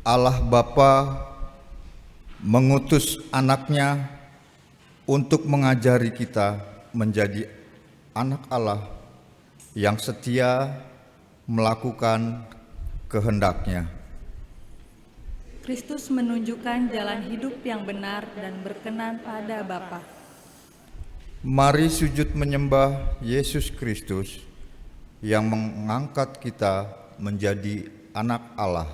Allah Bapa mengutus anaknya untuk mengajari kita menjadi anak Allah yang setia melakukan kehendaknya. Kristus menunjukkan jalan hidup yang benar dan berkenan pada Bapa. Mari sujud menyembah Yesus Kristus yang mengangkat kita menjadi anak Allah.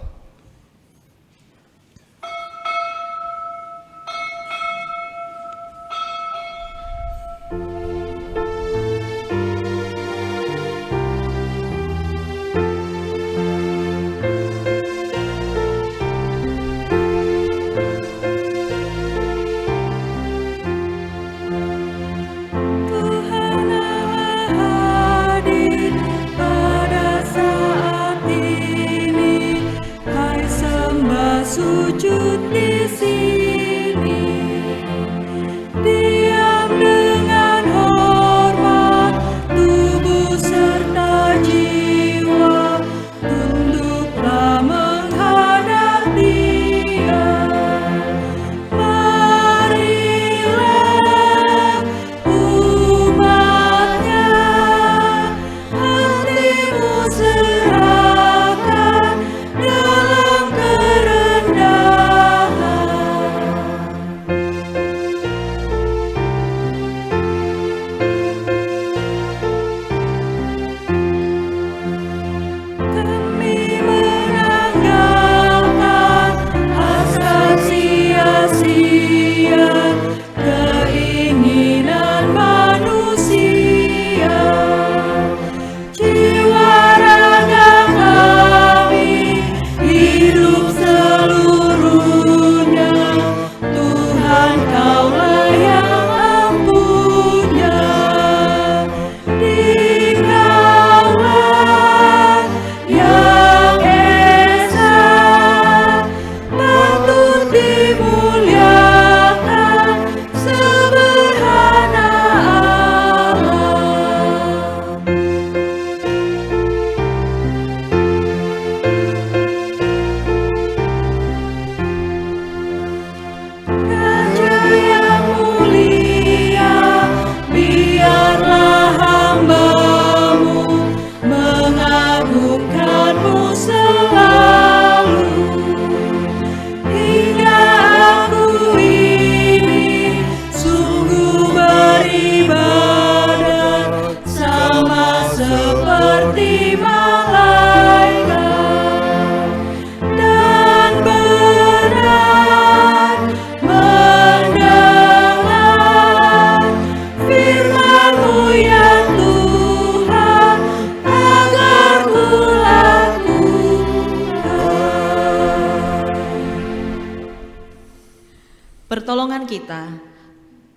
Pertolongan kita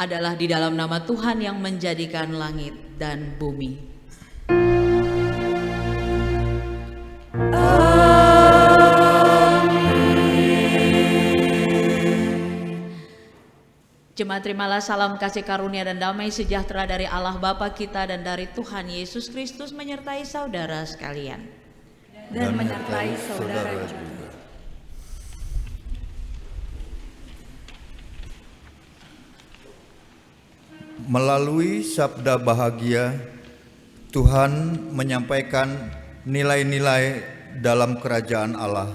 adalah di dalam nama Tuhan yang menjadikan langit dan bumi. Jemaat, terimalah salam kasih karunia dan damai sejahtera dari Allah Bapa kita dan dari Tuhan Yesus Kristus menyertai saudara sekalian. Dan menyertai saudara juga. Melalui sabda bahagia, Tuhan menyampaikan nilai-nilai dalam kerajaan Allah.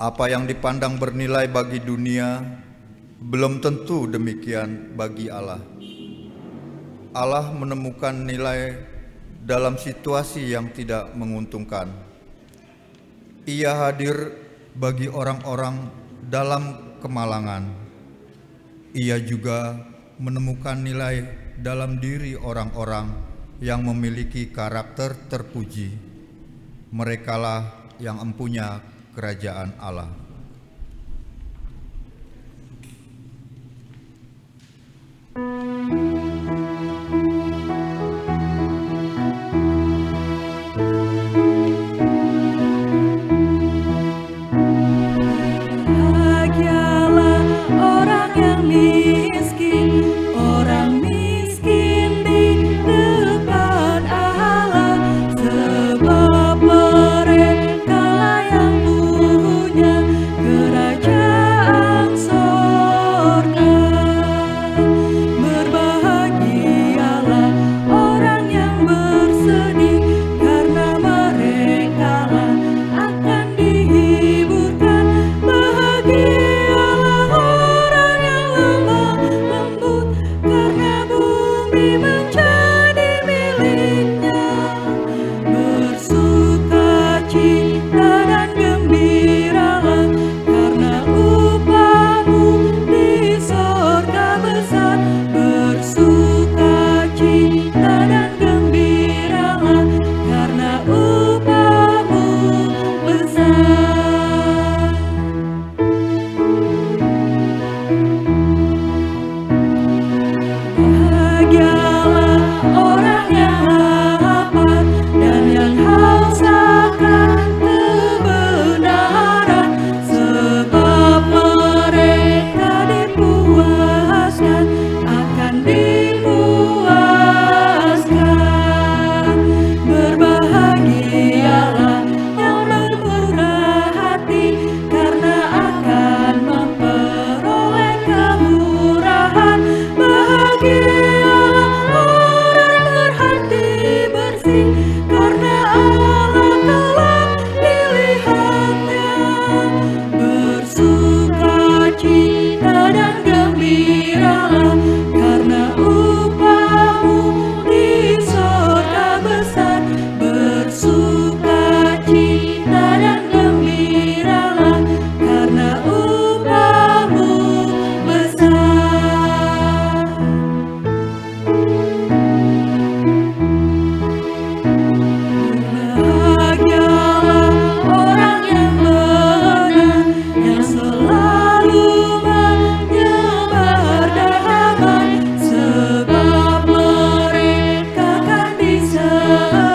Apa yang dipandang bernilai bagi dunia, belum tentu demikian bagi Allah. Allah menemukan nilai dalam situasi yang tidak menguntungkan. Ia hadir bagi orang-orang dalam kemalangan. Ia juga menemukan nilai dalam diri orang-orang yang memiliki karakter terpuji. Merekalah yang empunya kerajaan Allah. Sebab mereka yang punya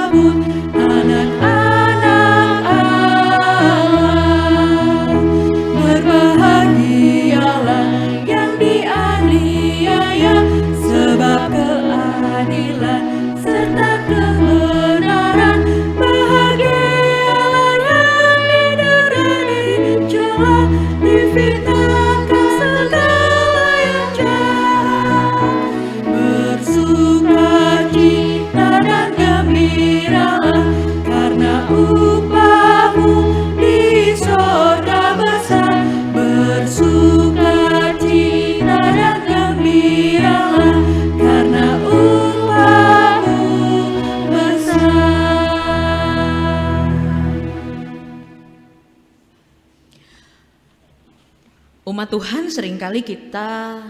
disebut anak-anak Allah. Berbahagialah yang dianiaya, sebab keadilan serta kebenaran. Bahagialah yang didera, dicela, difitnahkan segala yang jahat. Bersukacita dan gembiralah, karena upahmu di sorga besar. Bersukacita dan gembiralah, karena upahmu besar. Umat Tuhan, seringkali kita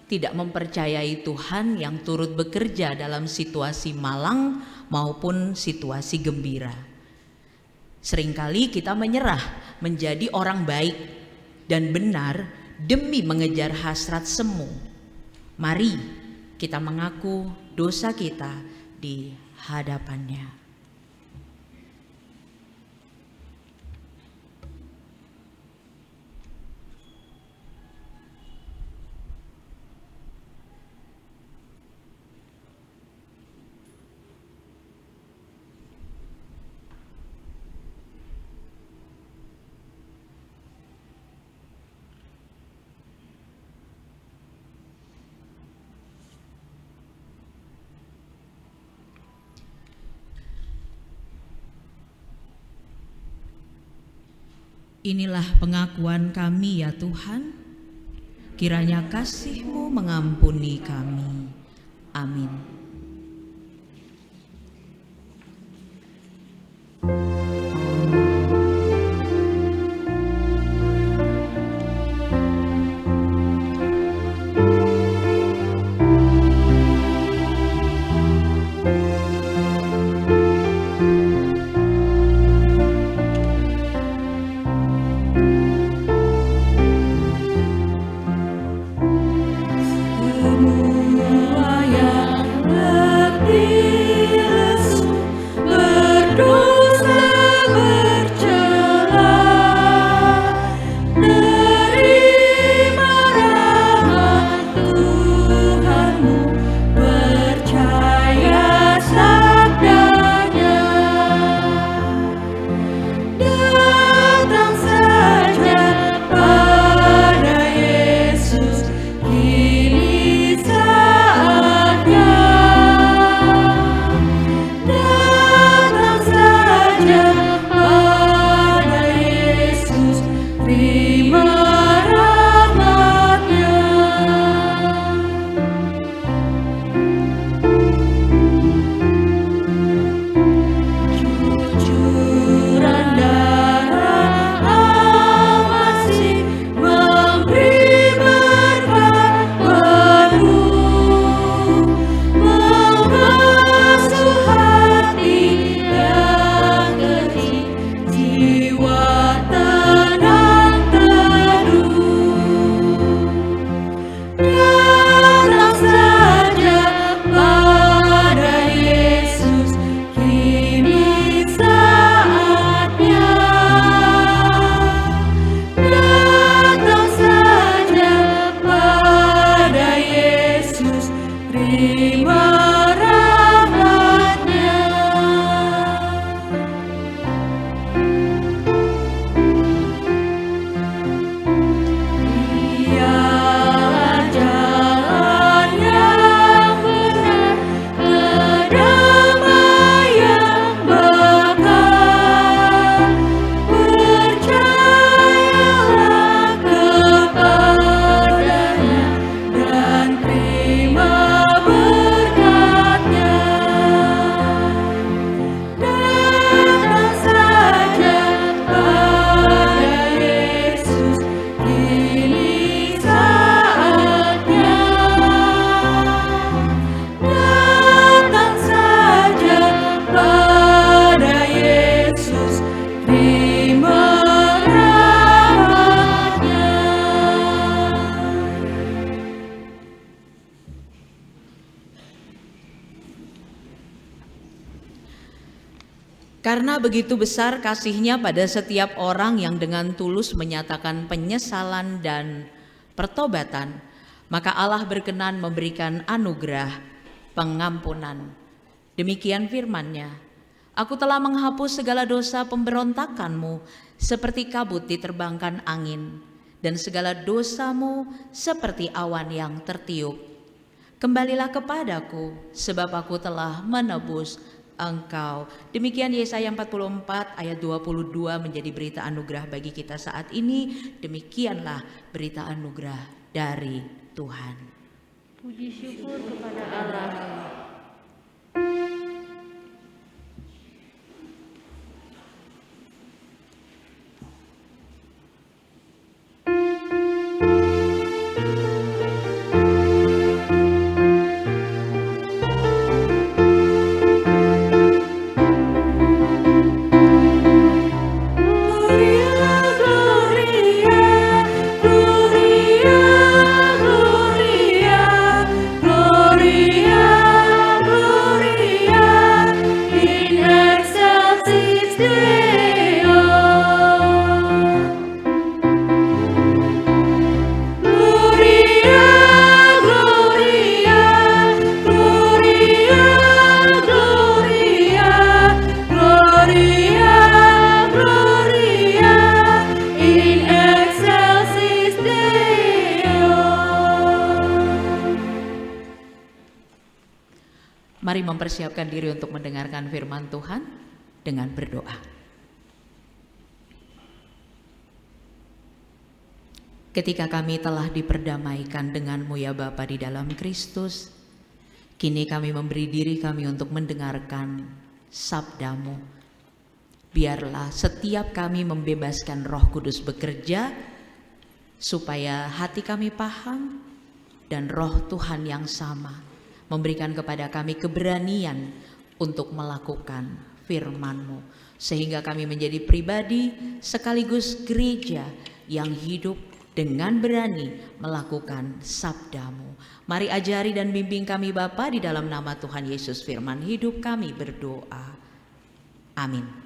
tidak mempercayai Tuhan yang turut bekerja dalam situasi malang maupun situasi gembira. Seringkali kita menyerah menjadi orang baik dan benar demi mengejar hasrat semu. Mari kita mengaku dosa kita di hadapannya. Inilah pengakuan kami ya Tuhan, kiranya kasih-Mu mengampuni kami. Amin. Semua yang Karena begitu besar kasih-Nya pada setiap orang yang dengan tulus menyatakan penyesalan dan pertobatan, maka Allah berkenan memberikan anugerah pengampunan. Demikian firman-Nya, Aku telah menghapus segala dosa pemberontakanmu seperti kabut diterbangkan angin, dan segala dosamu seperti awan yang tertiup. Kembalilah kepadaku, sebab aku telah menebus engkau. Demikian Yesaya 44 ayat 22 menjadi berita anugerah bagi kita saat ini. Demikianlah berita anugerah dari Tuhan. Puji syukur kepada Allah. Mari mempersiapkan diri untuk mendengarkan firman Tuhan dengan berdoa. Ketika kami telah diperdamaikan denganmu ya Bapa di dalam Kristus, kini kami memberi diri kami untuk mendengarkan sabdamu. Biarlah setiap kami membebaskan Roh Kudus bekerja, supaya hati kami paham dan Roh Tuhan yang sama memberikan kepada kami keberanian untuk melakukan firman-Mu, sehingga kami menjadi pribadi sekaligus gereja yang hidup dengan berani melakukan sabda-Mu. Mari ajari dan bimbing kami Bapa, di dalam nama Tuhan Yesus firman hidup kami berdoa. Amin.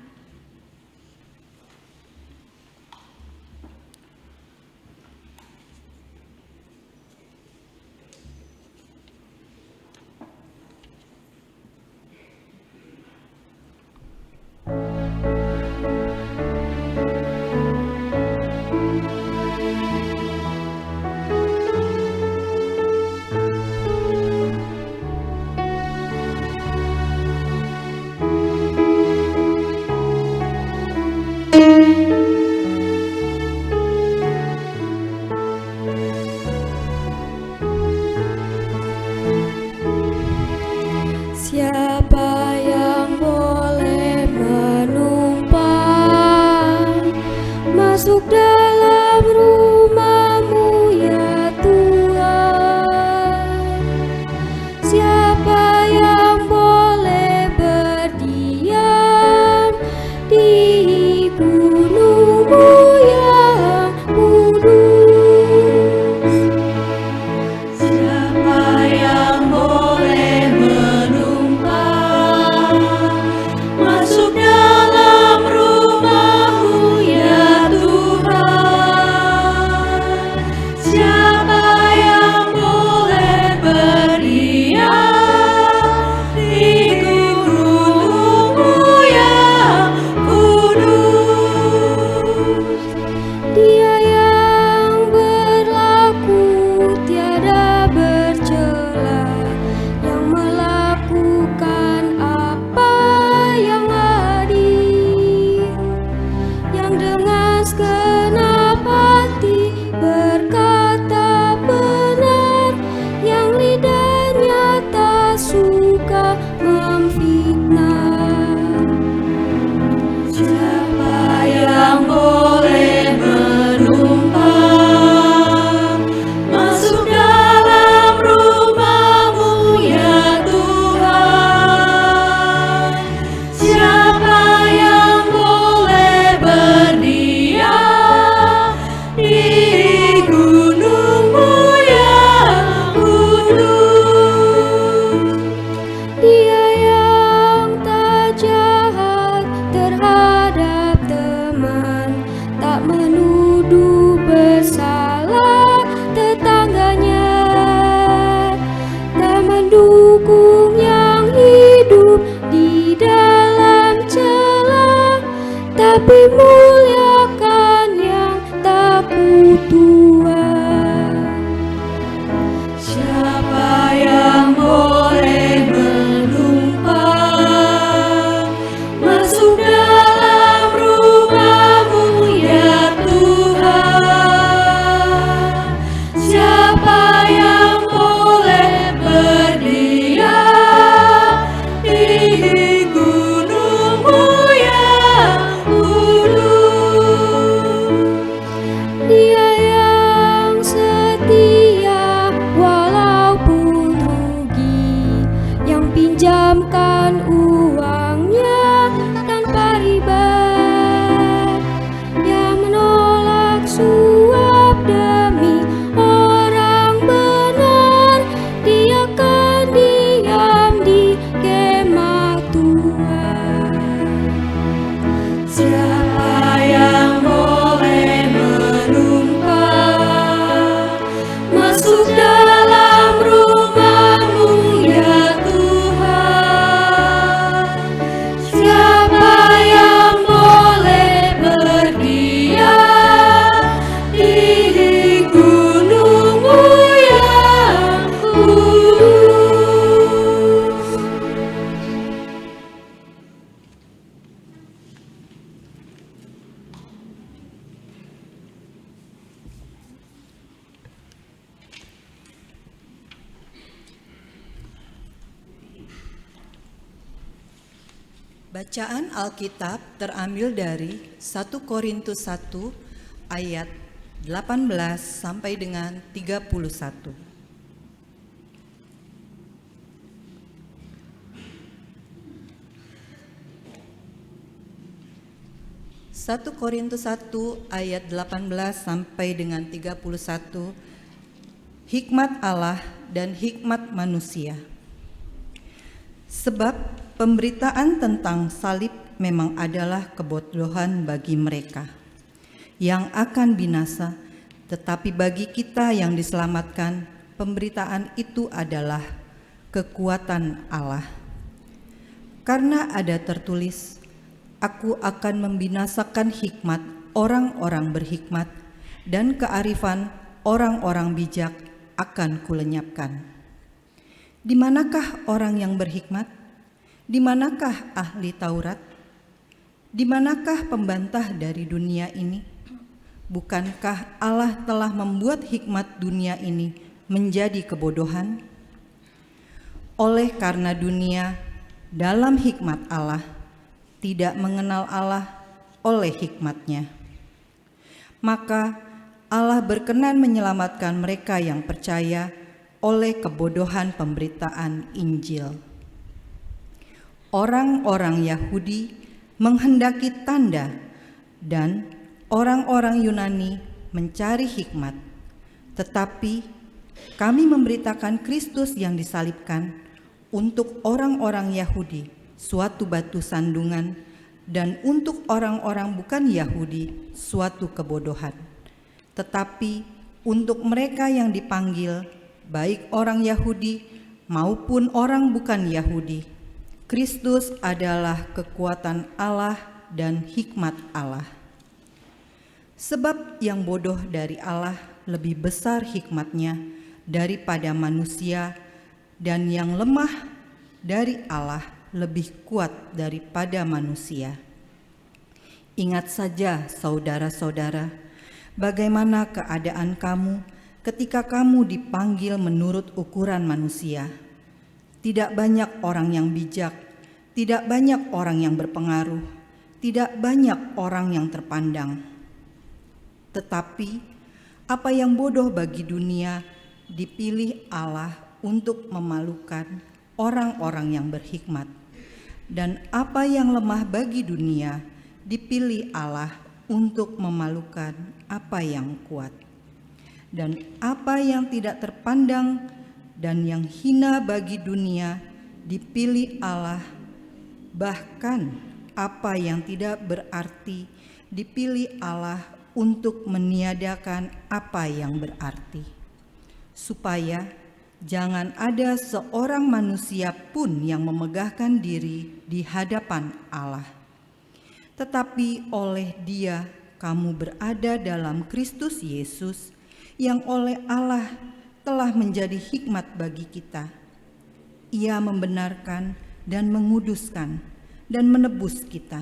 Siapa yang boleh menumpang masuk dalam rumah-Mu ya Tuhan? Siapa yang boleh berdiam di gunung-Mu yang kudus? Siapa yang boleh masuk dalam rumah-Mu ya Tuhan? dimuliakan yang tak kutuan. Siapa yang boleh menumpang masuk dalam rumah-Mu ya Tuhan? Siapa yang boleh berdiam di gunung-Mu yang kudus? Dia yang setia walaupun rugi, yang pinjamkan uangnya tanpa riba, yang menolak suap demi orang benar. Dia akan diam di kemah Tuhan. Siapa yang boleh menumpang masuk dalam rumah-Mu ya Tuhan? Siapa yang boleh berdiam di gunung-Mu yang kudus? Bacaan Alkitab terambil dari 1 Korintus 1 ayat 18 sampai dengan 31. Satu Korintus 1 ayat 18 sampai dengan 31. Hikmat Allah dan hikmat manusia. Sebab pemberitaan tentang salib memang adalah kebodohan bagi mereka yang akan binasa, tetapi bagi kita yang diselamatkan, pemberitaan itu adalah kekuatan Allah. Karena ada tertulis, Aku akan membinasakan hikmat orang-orang berhikmat, dan kearifan orang-orang bijak akan kulenyapkan. Di manakah orang yang berhikmat? Di manakah ahli Taurat? Di manakah pembantah dari dunia ini? Bukankah Allah telah membuat hikmat dunia ini menjadi kebodohan? Oleh karena dunia dalam hikmat Allah tidak mengenal Allah oleh hikmatnya, maka Allah berkenan menyelamatkan mereka yang percaya oleh kebodohan pemberitaan Injil. Orang-orang Yahudi menghendaki tanda dan orang-orang Yunani mencari hikmat, tetapi kami memberitakan Kristus yang disalibkan untuk orang-orang Yahudi suatu batu sandungan, dan untuk orang-orang bukan Yahudi suatu kebodohan. Tetapi untuk mereka yang dipanggil, baik orang Yahudi maupun orang bukan Yahudi, Kristus adalah kekuatan Allah dan hikmat Allah. Sebab yang bodoh dari Allah lebih besar hikmatnya daripada manusia, dan yang lemah dari Allah lebih kuat daripada manusia. Ingat saja, saudara-saudara, bagaimana keadaan kamu ketika kamu dipanggil menurut ukuran manusia. Tidak banyak orang yang bijak, tidak banyak orang yang berpengaruh, tidak banyak orang yang terpandang. Tetapi apa yang bodoh bagi dunia dipilih Allah untuk memalukan orang-orang yang berhikmat, dan apa yang lemah bagi dunia dipilih Allah untuk memalukan apa yang kuat, dan apa yang tidak terpandang dan yang hina bagi dunia dipilih Allah, bahkan apa yang tidak berarti dipilih Allah untuk meniadakan apa yang berarti, supaya jangan ada seorang manusia pun yang memegahkan diri di hadapan Allah. tetapi oleh Dia kamu berada dalam Kristus Yesus, yang oleh Allah telah menjadi hikmat bagi kita. Ia membenarkan dan menguduskan dan menebus kita.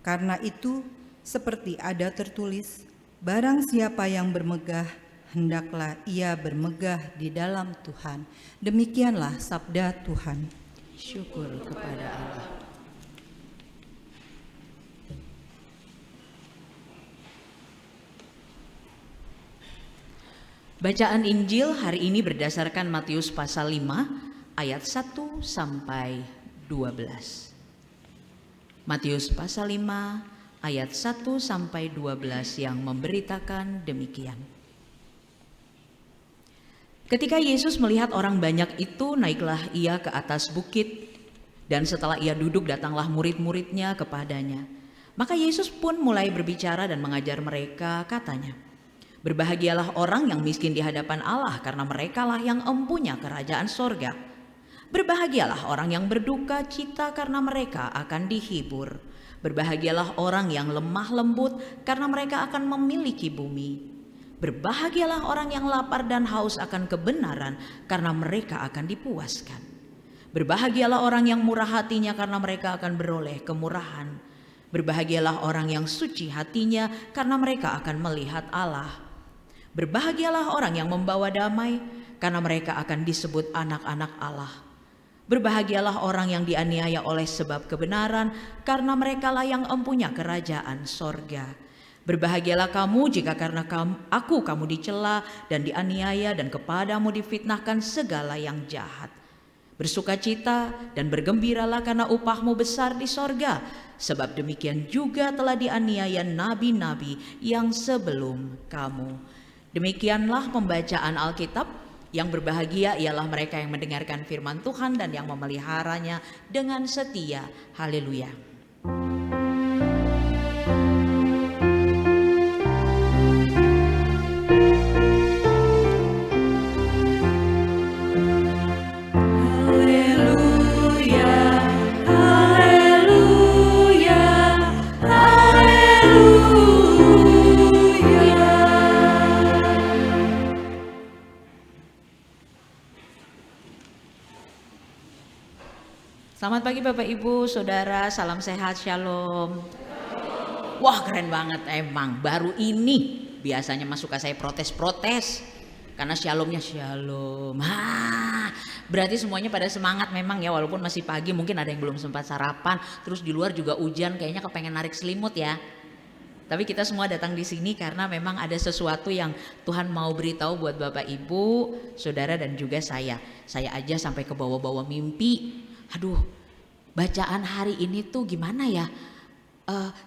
Karena itu, seperti ada tertulis, barang siapa yang bermegah, hendaklah ia bermegah di dalam Tuhan. Demikianlah sabda Tuhan. Syukur kepada Allah. Bacaan Injil hari ini berdasarkan Matius pasal 5 ayat 1 sampai 12. Matius pasal 5 ayat 1 sampai 12 yang memberitakan demikian. Ketika Yesus melihat orang banyak itu, naiklah ia ke atas bukit, dan setelah ia duduk datanglah murid-muridnya kepadanya. Maka Yesus pun mulai berbicara dan mengajar mereka, katanya, berbahagialah orang yang miskin di hadapan Allah, karena merekalah yang empunya kerajaan sorga. Berbahagialah orang yang berduka cita, karena mereka akan dihibur. Berbahagialah orang yang lemah lembut, karena mereka akan memiliki bumi. Berbahagialah orang yang lapar dan haus akan kebenaran, karena mereka akan dipuaskan. Berbahagialah orang yang murah hatinya, karena mereka akan beroleh kemurahan. Berbahagialah orang yang suci hatinya, karena mereka akan melihat Allah. Berbahagialah orang yang membawa damai, karena mereka akan disebut anak-anak Allah. Berbahagialah orang yang dianiaya oleh sebab kebenaran, karena merekalah yang empunya kerajaan sorga. Berbahagialah kamu jika karena kamu dicela dan dianiaya dan kepadamu difitnahkan segala yang jahat. Bersukacita dan bergembiralah karena upahmu besar di sorga, sebab demikian juga telah dianiaya nabi-nabi yang sebelum kamu. Demikianlah pembacaan Alkitab. Yang berbahagia ialah mereka yang mendengarkan firman Tuhan dan yang memeliharanya dengan setia. Haleluya. Selamat pagi Bapak Ibu, Saudara, salam sehat, shalom. Wah keren banget emang, baru ini biasanya mah suka saya protes-protes karena shalomnya shalom. Berarti semuanya pada semangat memang ya, walaupun masih pagi, mungkin ada yang belum sempat sarapan, terus di luar juga hujan, kayaknya kepengen narik selimut ya. Tapi kita semua datang di sini karena memang ada sesuatu yang Tuhan mau beritahu buat Bapak Ibu, Saudara dan juga saya. Saya aja sampai ke bawah-bawah mimpi. Aduh, bacaan hari ini tuh gimana ya?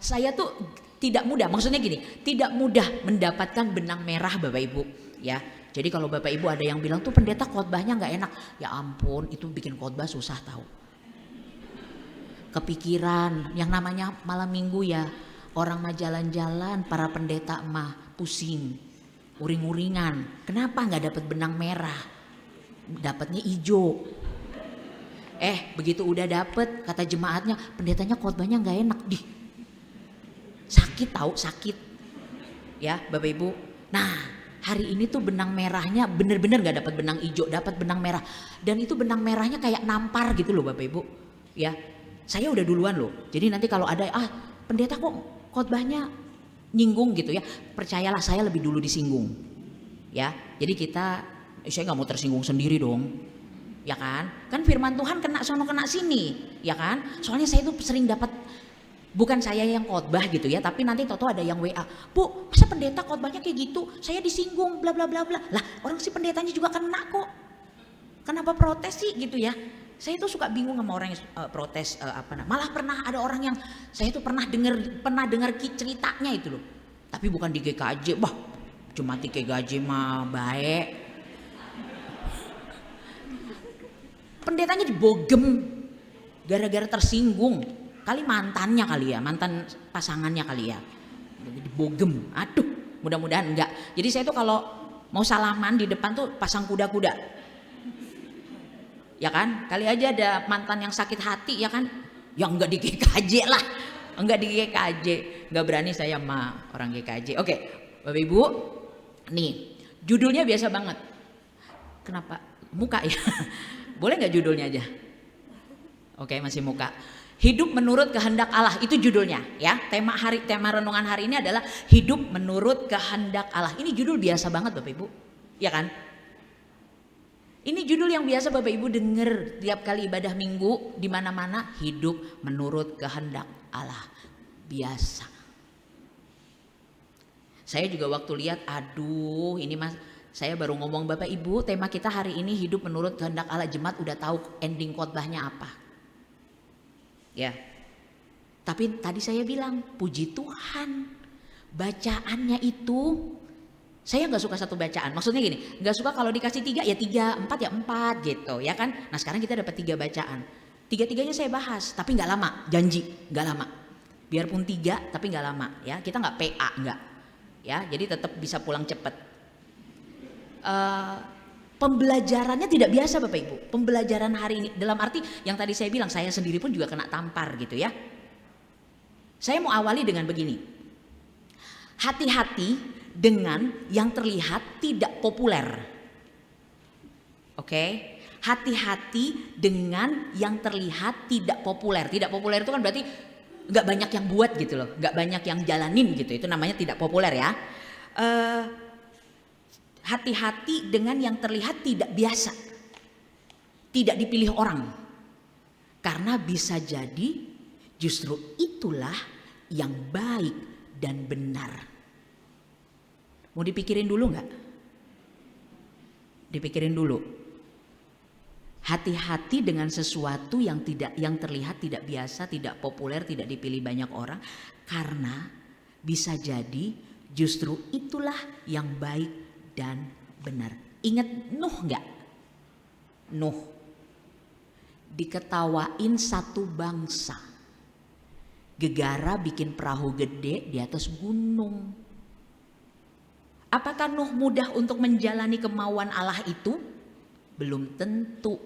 Saya tuh tidak mudah, maksudnya gini, tidak mudah mendapatkan benang merah Bapak Ibu ya. Jadi kalau Bapak Ibu ada yang bilang tuh pendeta khotbahnya nggak enak, ya ampun itu bikin khotbah susah tahu. Kepikiran, yang namanya malam minggu ya, orang mah jalan-jalan, para pendeta mah pusing, uring-uringan. Kenapa nggak dapat benang merah? Dapatnya hijau. Begitu udah dapet, kata jemaatnya, pendetanya khotbahnya nggak enak, sakit tahu, sakit ya Bapak Ibu. Nah hari ini tuh benang merahnya bener-bener nggak dapat benang hijau, dapat benang merah, dan itu benang merahnya kayak nampar gitu loh Bapak Ibu ya. Saya udah duluan loh, jadi nanti kalau ada pendeta kok khotbahnya nyinggung gitu ya, percayalah saya lebih dulu disinggung ya. Jadi saya nggak mau tersinggung sendiri dong. Ya kan firman Tuhan kena sono kena sini, ya kan? Soalnya saya tuh sering dapat, bukan saya yang khotbah gitu ya, tapi nanti toto ada yang WA, Bu, masa pendeta khotbahnya kayak gitu? Saya disinggung, bla bla bla bla. Lah, orang si pendetanya juga kena kok. Kenapa protes sih gitu ya? Saya tuh suka bingung sama orang yang protes malah pernah ada orang yang saya tuh pernah dengar ceritanya itu loh. Tapi bukan di GKJ, cuma di GKJ mah baik. Pendetanya dibogem gara-gara tersinggung, kali mantannya kali ya, mantan pasangannya kali ya, dibogem. Aduh, mudah-mudahan enggak. Jadi saya tuh kalau mau salaman di depan tuh pasang kuda-kuda, ya kan? Kali aja ada mantan yang sakit hati ya kan? Yang enggak di GKJ lah, Enggak di GKJ, enggak berani saya sama orang GKJ. Oke, Bapak Ibu, nih judulnya biasa banget. Kenapa? Muka ya? Boleh nggak judulnya aja? Oke, masih muka. Hidup menurut kehendak Allah, itu judulnya ya. Tema renungan hari ini adalah hidup menurut kehendak Allah. Ini judul biasa banget Bapak Ibu, ya kan? Ini judul yang biasa Bapak Ibu denger tiap kali ibadah minggu di mana-mana, hidup menurut kehendak Allah. Biasa. Saya juga waktu lihat, aduh ini Mas, saya baru ngomong Bapak Ibu, tema kita hari ini hidup menurut kehendak Allah. Jemaat udah tahu ending khotbahnya apa. Ya. Tapi tadi saya bilang, puji Tuhan, bacaannya itu saya nggak suka satu bacaan. Maksudnya gini, nggak suka kalau dikasih 3 ya 3, 4 ya 4 gitu, ya kan? Nah sekarang kita dapat 3 bacaan. 3-3-nya saya bahas, tapi nggak lama, janji nggak lama. Biarpun 3, tapi nggak lama, ya. Kita nggak PA, nggak, ya. Jadi tetap bisa pulang cepet. Pembelajarannya tidak biasa Bapak Ibu. Pembelajaran hari ini dalam arti yang tadi saya bilang, saya sendiri pun juga kena tampar gitu ya. Saya mau awali dengan begini. Hati-hati dengan yang terlihat tidak populer. Oke? Hati-hati dengan yang terlihat tidak populer. Tidak populer itu kan berarti nggak banyak yang buat gitu loh, nggak banyak yang jalanin gitu. Itu namanya tidak populer ya. Hati-hati dengan yang terlihat tidak biasa, tidak dipilih orang, karena bisa jadi justru itulah yang baik dan benar. Mau dipikirin dulu nggak? Dipikirin dulu. Hati-hati dengan sesuatu yang terlihat tidak biasa, tidak populer, tidak dipilih banyak orang, karena bisa jadi justru itulah yang baik dan benar. Ingat Nuh nggak? Nuh diketawain satu bangsa, gegara bikin perahu gede di atas gunung. Apakah Nuh mudah untuk menjalani kemauan Allah itu? Belum tentu.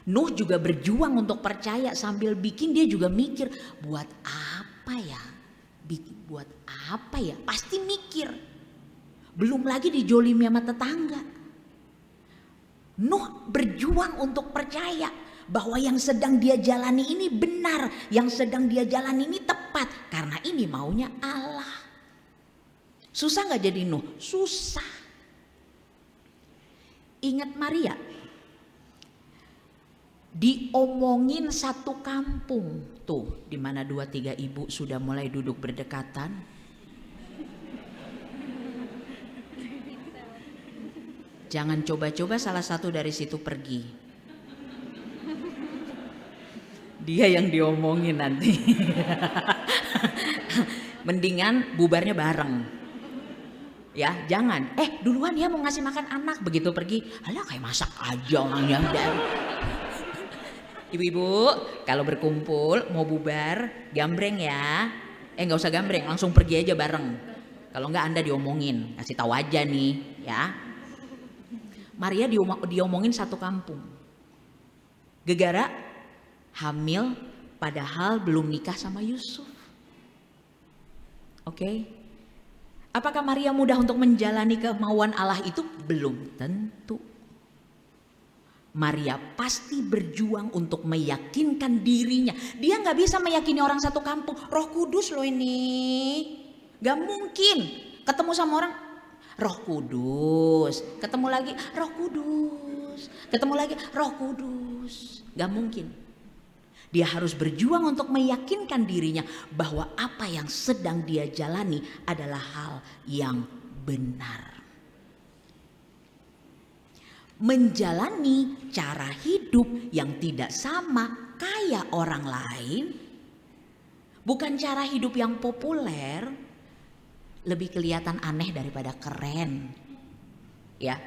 Nuh juga berjuang untuk percaya, sambil bikin dia juga mikir, buat apa ya? Buat apa ya? Pasti mikir. Belum lagi dijolimi sama tetangga. Nuh berjuang untuk percaya bahwa yang sedang dia jalani ini benar, yang sedang dia jalani ini tepat, karena ini maunya Allah. Susah gak jadi Nuh? Susah. Ingat Maria, diomongin satu kampung. Tuh dimana 2-3 ibu sudah mulai duduk berdekatan. Jangan coba-coba salah satu dari situ pergi. Dia yang diomongin nanti. Mendingan bubarnya bareng. Ya jangan, duluan ya mau ngasih makan anak, begitu pergi, alah kayak masak aja orangnya. Ibu-ibu kalau berkumpul mau bubar gambreng ya, nggak usah gambreng, langsung pergi aja bareng. Kalau nggak Anda diomongin, kasih tahu aja nih ya. Maria diomongin satu kampung, gegara hamil padahal belum nikah sama Yusuf. Oke. Apakah Maria mudah untuk menjalani kemauan Allah itu? Belum tentu. Maria pasti berjuang untuk meyakinkan dirinya. Dia gak bisa meyakini orang satu kampung. Roh Kudus loh ini. Gak mungkin ketemu sama orang, Roh Kudus. Ketemu lagi, Roh Kudus. Ketemu lagi, Roh Kudus. Gak mungkin. Dia harus berjuang untuk meyakinkan dirinya bahwa apa yang sedang dia jalani adalah hal yang benar. Menjalani cara hidup yang tidak sama kayak orang lain, bukan cara hidup yang populer, lebih kelihatan aneh daripada keren. Ya,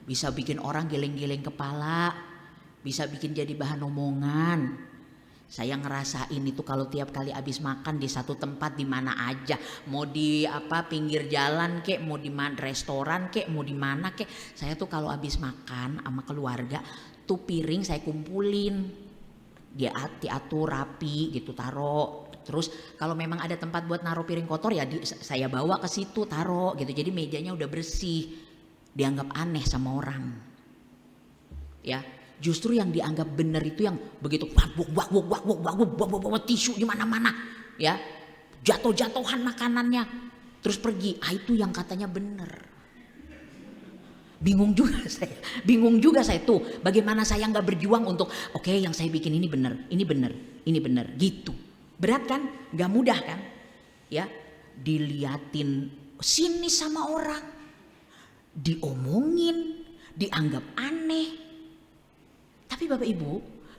bisa bikin orang geleng-geleng kepala, bisa bikin jadi bahan omongan. Saya ngerasain itu kalau tiap kali habis makan di satu tempat di mana aja, mau di pinggir jalan kek, mau di restoran kek, mau di mana kek, saya tuh kalau habis makan sama keluarga tuh piring saya kumpulin, dia diatur rapi gitu, taruh Terus kalau memang ada tempat buat naruh piring kotor ya saya bawa ke situ taruh gitu. Jadi mejanya udah bersih. Dianggap aneh sama orang. Ya, justru yang dianggap benar itu yang begitu tisu di mana-mana, ya. Jatuh-jatuhan makanannya. Terus pergi, itu yang katanya benar. Bingung juga saya tuh. Bagaimana saya nggak berjuang untuk oke, yang saya bikin ini benar gitu. Berat kan? Nggak mudah kan? Ya, diliatin sinis sama orang, diomongin, dianggap aneh. Tapi Bapak Ibu,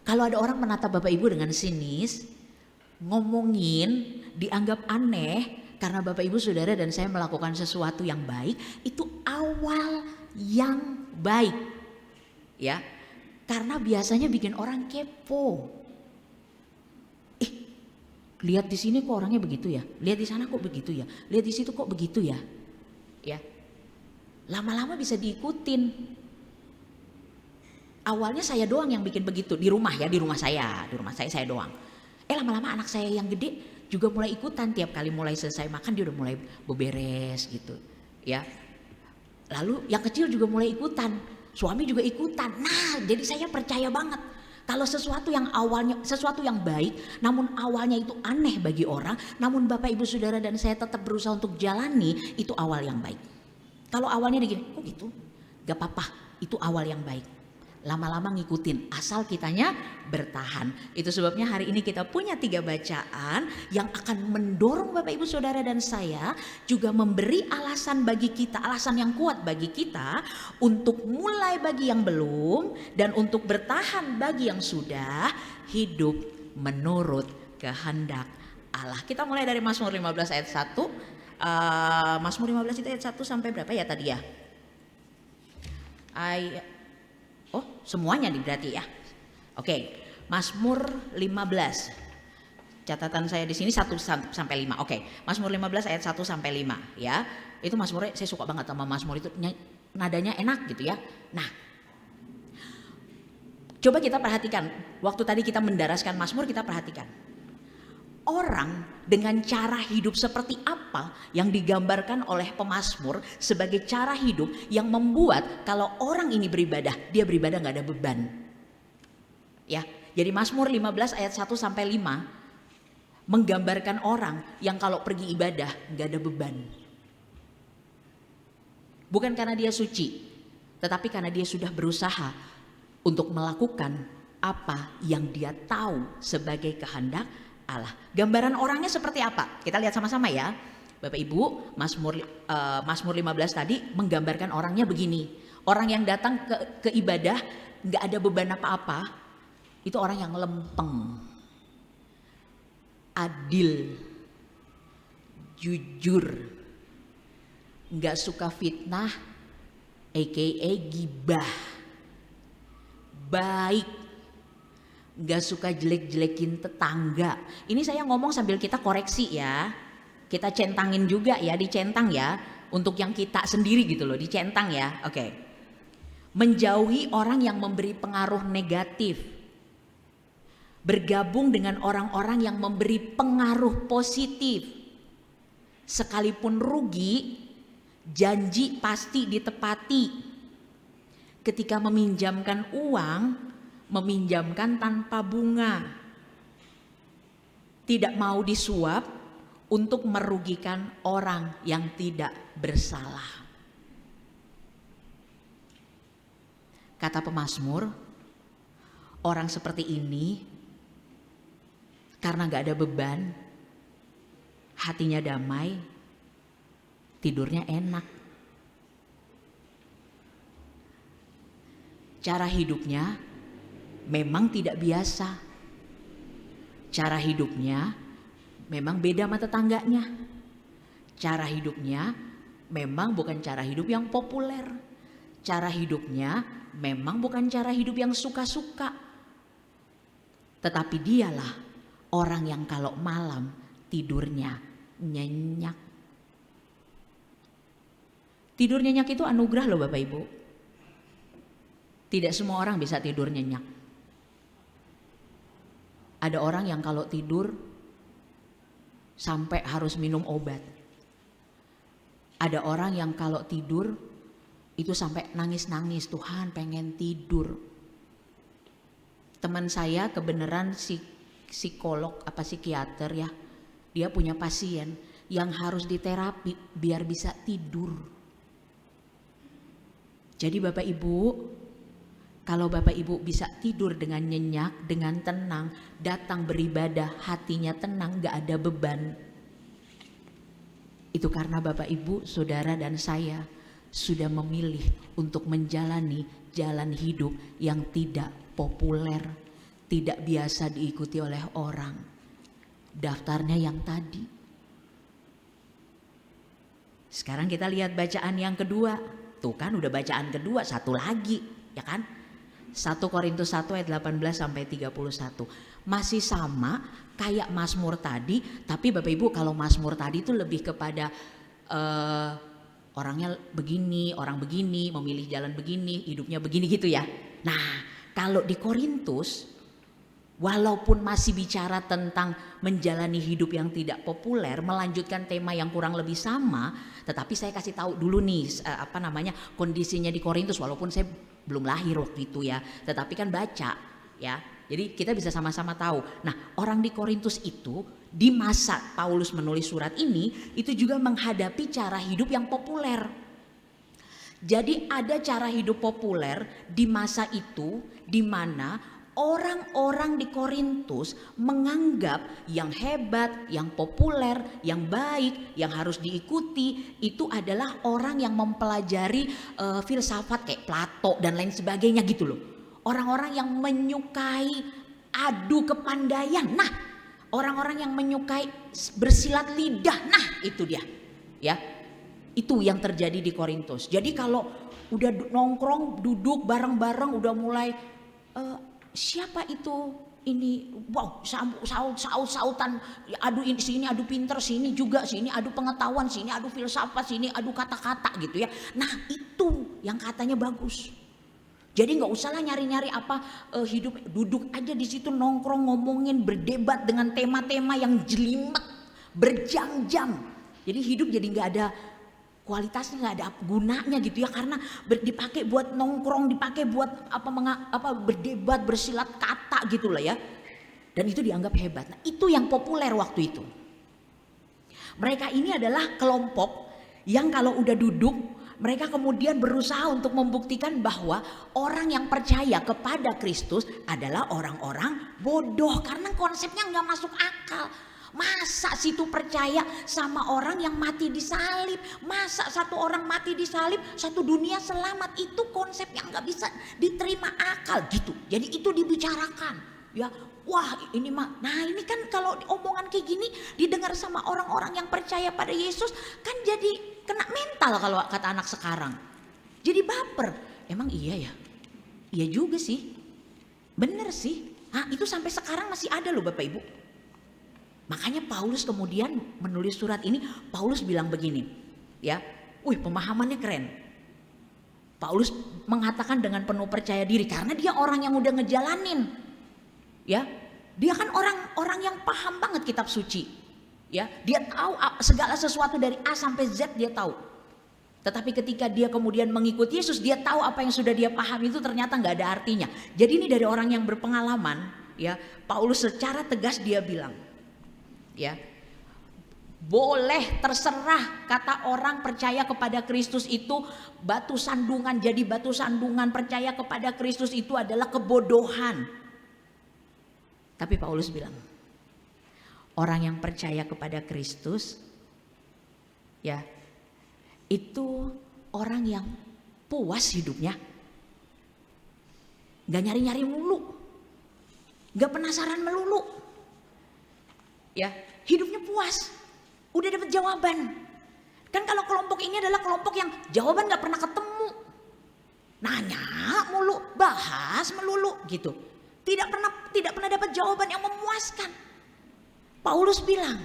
kalau ada orang menatap Bapak Ibu dengan sinis, ngomongin, dianggap aneh karena Bapak Ibu Saudara dan saya melakukan sesuatu yang baik, itu awal yang baik. Ya. Karena biasanya bikin orang kepo. Lihat di sini kok orangnya begitu ya? Lihat di sana kok begitu ya? Lihat di situ kok begitu ya? Ya. Lama-lama bisa diikutin. Awalnya saya doang yang bikin begitu di rumah saya doang. Lama-lama anak saya yang gede juga mulai ikutan, tiap kali mulai selesai makan dia udah mulai beberes gitu, ya. Lalu yang kecil juga mulai ikutan, suami juga ikutan. Nah, jadi saya percaya banget kalau sesuatu yang baik, namun awalnya itu aneh bagi orang, namun Bapak Ibu Saudara dan saya tetap berusaha untuk jalani, itu awal yang baik. Kalau awalnya begini, kok gitu? Gak apa-apa, itu awal yang baik. Lama-lama ngikutin, asal kitanya bertahan. Itu sebabnya hari ini kita punya 3 bacaan yang akan mendorong Bapak Ibu Saudara dan saya, juga memberi alasan bagi kita, alasan yang kuat bagi kita untuk mulai bagi yang belum dan untuk bertahan bagi yang sudah hidup menurut kehendak Allah. Kita mulai dari Mazmur 15 ayat 1. Mazmur 15 itu ayat 1 sampai berapa ya tadi ya? Semuanya berarti ya. Oke, Mazmur 15. Catatan saya di sini 1 sampai 5. Oke, Mazmur 15 ayat 1 sampai 5 ya. Itu Mazmurnya saya suka banget sama Mazmur itu, nadanya enak gitu ya. Nah, coba kita perhatikan, waktu tadi kita mendaraskan Mazmur, kita perhatikan. Orang dengan cara hidup seperti apa yang digambarkan oleh pemazmur sebagai cara hidup yang membuat kalau orang ini beribadah, dia beribadah gak ada beban. Ya, jadi Mazmur 15 ayat 1 sampai 5 menggambarkan orang yang kalau pergi ibadah gak ada beban. Bukan karena dia suci, tetapi karena dia sudah berusaha untuk melakukan apa yang dia tahu sebagai kehendak Allah. Gambaran orangnya seperti apa? Kita lihat sama-sama ya. Bapak Ibu, Mazmur 15 tadi menggambarkan orangnya begini. Orang yang datang ke ibadah gak ada beban apa-apa, itu orang yang lempeng, adil, jujur, gak suka fitnah, aka gibah, baik, gak suka jelek-jelekin tetangga. Ini saya ngomong sambil kita koreksi ya. Kita centangin juga ya, dicentang ya. Untuk yang kita sendiri gitu loh, dicentang ya. Oke. Menjauhi orang yang memberi pengaruh negatif. Bergabung dengan orang-orang yang memberi pengaruh positif. Sekalipun rugi, janji pasti ditepati. Ketika meminjamkan uang, meminjamkan tanpa bunga, tidak mau disuap untuk merugikan orang yang tidak bersalah. Kata pemazmur, orang seperti ini karena gak ada beban, hatinya damai, tidurnya enak. Cara hidupnya memang tidak biasa. Cara hidupnya memang beda sama tetangganya. Cara hidupnya memang bukan cara hidup yang populer. Cara hidupnya memang bukan cara hidup yang suka-suka. Tetapi dialah orang yang kalau malam tidurnya nyenyak. Tidur nyenyak itu anugerah loh Bapak Ibu. Tidak semua orang bisa tidur nyenyak. Ada orang yang kalau tidur sampai harus minum obat. Ada orang yang kalau tidur itu sampai nangis-nangis, Tuhan pengen tidur. Teman saya kebenaran psikolog apa psikiater ya, dia punya pasien yang harus diterapi biar bisa tidur. Jadi Bapak Ibu, kalau Bapak Ibu bisa tidur dengan nyenyak, dengan tenang, datang beribadah, hatinya tenang, gak ada beban. Itu karena Bapak Ibu, saudara dan saya sudah memilih untuk menjalani jalan hidup yang tidak populer, tidak biasa diikuti oleh orang. Daftarnya yang tadi. Sekarang kita lihat bacaan yang kedua. Tuh kan udah bacaan kedua, satu lagi, ya kan? 1 Korintus 1 ayat 18 sampai 31. Masih sama kayak Mazmur tadi, tapi Bapak Ibu kalau Mazmur tadi itu lebih kepada orangnya begini, orang begini, memilih jalan begini, hidupnya begini gitu ya. Nah, kalau di Korintus walaupun masih bicara tentang menjalani hidup yang tidak populer, melanjutkan tema yang kurang lebih sama, tetapi saya kasih tahu dulu nih kondisinya di Korintus, walaupun saya belum lahir waktu itu ya, tetapi kan baca ya. Jadi kita bisa sama-sama tahu. Nah, orang di Korintus itu di masa Paulus menulis surat ini itu juga menghadapi cara hidup yang populer. Jadi ada cara hidup populer di masa itu di mana orang-orang di Korintus menganggap yang hebat, yang populer, yang baik, yang harus diikuti itu adalah orang yang mempelajari filsafat kayak Plato dan lain sebagainya gitu loh. Orang-orang yang menyukai adu kepandaian. Nah, orang-orang yang menyukai bersilat lidah. Nah, itu dia. Ya. Itu yang terjadi di Korintus. Jadi kalau udah nongkrong, duduk bareng-bareng udah mulai siapa itu ini, wow, sautan, adu ini sini, adu pinter sini juga, sini adu pengetahuan, sini adu filsafat, sini adu kata-kata gitu ya. Nah, itu yang katanya bagus. Jadi nggak usahlah nyari-nyari hidup, duduk aja di situ nongkrong ngomongin berdebat dengan tema-tema yang jelimet berjam-jam. Jadi hidup jadi nggak ada kualitasnya, nggak ada gunanya gitu ya, karena dipakai buat nongkrong, dipakai buat berdebat, bersilat kata gitu lah ya. Dan itu dianggap hebat. Nah, itu yang populer waktu itu. Mereka ini adalah kelompok yang kalau udah duduk mereka kemudian berusaha untuk membuktikan bahwa orang yang percaya kepada Kristus adalah orang-orang bodoh karena konsepnya nggak masuk akal. Masa situ percaya sama orang yang mati di salib? Masa satu orang mati di salib, satu dunia selamat? Itu konsep yang nggak bisa diterima akal gitu. Jadi itu dibicarakan. Ya, wah ini mah. Nah ini kan kalau omongan kayak gini didengar sama orang-orang yang percaya pada Yesus kan jadi kena mental kalau kata anak sekarang. Jadi baper. Emang iya ya? Iya juga sih. Bener sih. Nah, itu sampai sekarang masih ada loh Bapak Ibu. Makanya Paulus kemudian menulis surat ini, Paulus bilang begini, ya, pemahamannya keren. Paulus mengatakan dengan penuh percaya diri karena dia orang yang udah ngejalanin, ya, dia kan orang yang paham banget kitab suci, ya, dia tahu segala sesuatu dari A sampai Z dia tahu. Tetapi ketika dia kemudian mengikuti Yesus, dia tahu apa yang sudah dia paham itu ternyata nggak ada artinya. Jadi ini dari orang yang berpengalaman, ya, Paulus secara tegas dia bilang. Ya, boleh terserah kata orang percaya kepada Kristus itu batu sandungan, jadi batu sandungan. Percaya kepada Kristus itu adalah kebodohan. Tapi Paulus bilang orang yang percaya kepada Kristus ya itu orang yang puas hidupnya, gak nyari-nyari mulu, gak penasaran melulu. Ya, hidupnya puas, udah dapat jawaban. Kan kalau kelompok ini adalah kelompok yang jawaban gak pernah ketemu, nanya mulu, bahas melulu gitu, tidak pernah dapat jawaban yang memuaskan. Paulus bilang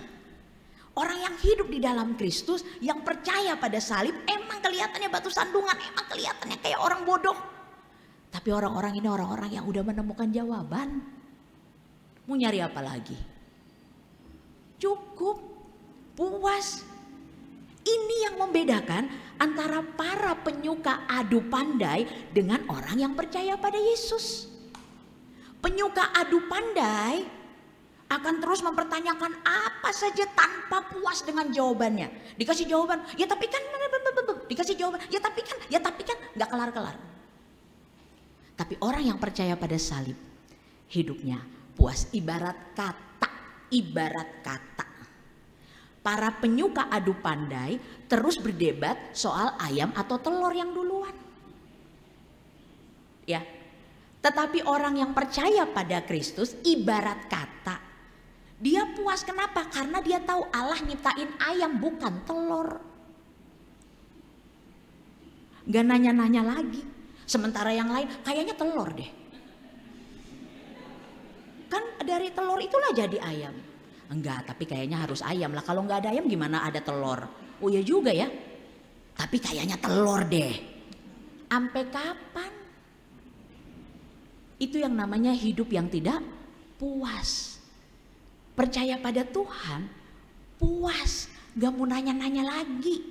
orang yang hidup di dalam Kristus, yang percaya pada salib, emang kelihatannya batu sandungan, emang kelihatannya kayak orang bodoh. Tapi orang-orang ini orang-orang yang udah menemukan jawaban. Mau nyari apa lagi? Cukup puas. Ini yang membedakan antara para penyuka adu pandai dengan orang yang percaya pada Yesus. Penyuka adu pandai akan terus mempertanyakan apa saja tanpa puas dengan jawabannya. Dikasih jawaban, ya tapi kan, dikasih jawaban, ya tapi kan, gak kelar-kelar. Tapi orang yang percaya pada salib, hidupnya puas, ibarat kata. Para penyuka adu pandai terus berdebat soal ayam atau telur yang duluan. Ya. Tetapi orang yang percaya pada Kristus ibarat kata. Dia puas, kenapa? Karena dia tahu Allah nyiptain ayam bukan telur. Gak nanya-nanya lagi. Sementara yang lain kayaknya telur deh. Kan dari telur itulah jadi ayam. Enggak, tapi kayaknya harus ayam lah. Kalau nggak ada ayam gimana ada telur? Oh ya juga ya. Tapi kayaknya telur deh. Sampai kapan? Itu yang namanya hidup yang tidak puas. Percaya pada Tuhan, puas. Gak mau nanya-nanya lagi.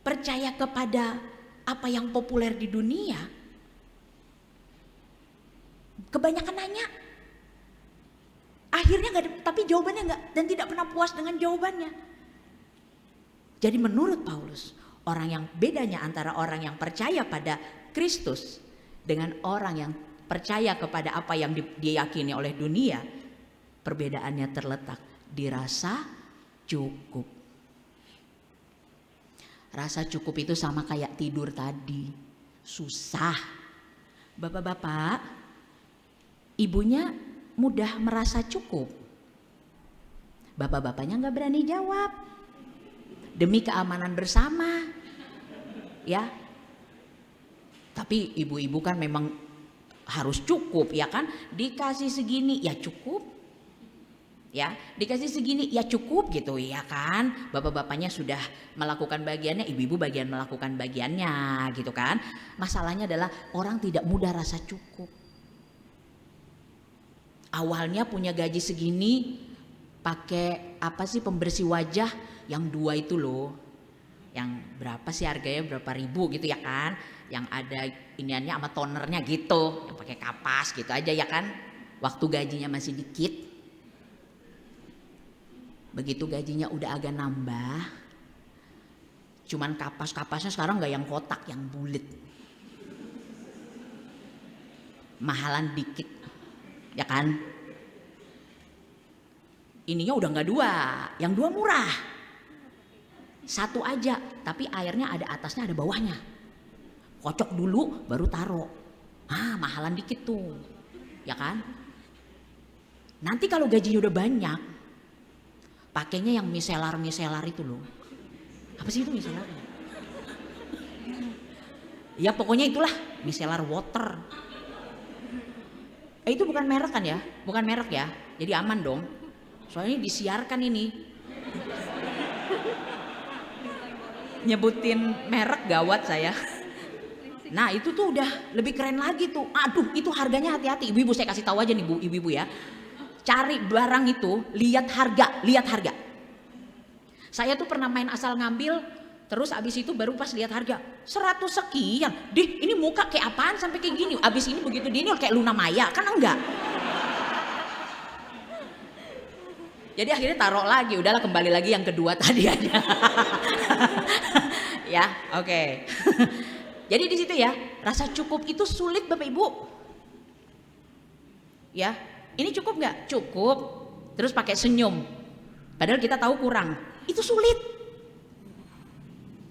Percaya kepada apa yang populer di dunia. Kebanyakan nanya. Akhirnya tapi jawabannya enggak, dan tidak pernah puas dengan jawabannya. Jadi menurut Paulus, orang yang bedanya antara orang yang percaya pada Kristus dengan orang yang percaya kepada apa yang diyakini oleh dunia, perbedaannya terletak di rasa cukup. Rasa cukup itu sama kayak tidur tadi, susah. Bapak-bapak, ibunya mudah merasa cukup. Bapak-bapaknya nggak berani jawab. Demi keamanan bersama. Ya. Tapi ibu-ibu kan memang harus cukup ya kan. Dikasih segini ya cukup. Ya, dikasih segini ya cukup gitu ya kan. Bapak-bapaknya sudah melakukan bagiannya, ibu-ibu bagian melakukan bagiannya gitu kan. Masalahnya adalah orang tidak mudah rasa cukup. Awalnya punya gaji segini, pakai apa sih pembersih wajah yang 2 itu loh, yang berapa sih harganya, berapa ribu gitu ya kan, yang ada iniannya sama tonernya gitu, yang pakai kapas gitu aja ya kan, waktu gajinya masih dikit. Begitu gajinya udah agak nambah, cuman kapas-kapasnya sekarang nggak yang kotak, yang bulat, mahalan dikit. Ya kan? Ininya udah nggak 2, yang 2 murah. 1 aja, tapi airnya ada atasnya ada bawahnya. Kocok dulu baru taruh. Mahalan dikit tuh. Ya kan? Nanti kalau gajinya udah banyak, pakainya yang miselar itu loh. Apa sih itu miselar? Ya pokoknya itulah micellar water. Itu bukan merek kan ya? Bukan merek ya? Jadi aman dong. Soalnya disiarkan ini. Nyebutin merek gawat saya. Nah itu tuh udah lebih keren lagi tuh. Aduh itu harganya hati-hati. Ibu-ibu saya kasih tahu aja nih bu, ibu-ibu ya. Cari barang itu, lihat harga. Saya tuh pernah main asal ngambil. Terus abis itu baru pas lihat harga 100 sekian. Dih ini muka kayak apaan sampai kayak gini. Abis ini begitu dini kayak Luna Maya. Kan enggak. Jadi akhirnya taruh lagi. Udahlah kembali lagi yang kedua tadi aja. Ya oke. Jadi di situ ya. Rasa cukup itu sulit Bapak Ibu. Ya ini cukup nggak? Cukup. Terus pakai senyum. Padahal kita tahu kurang. Itu sulit.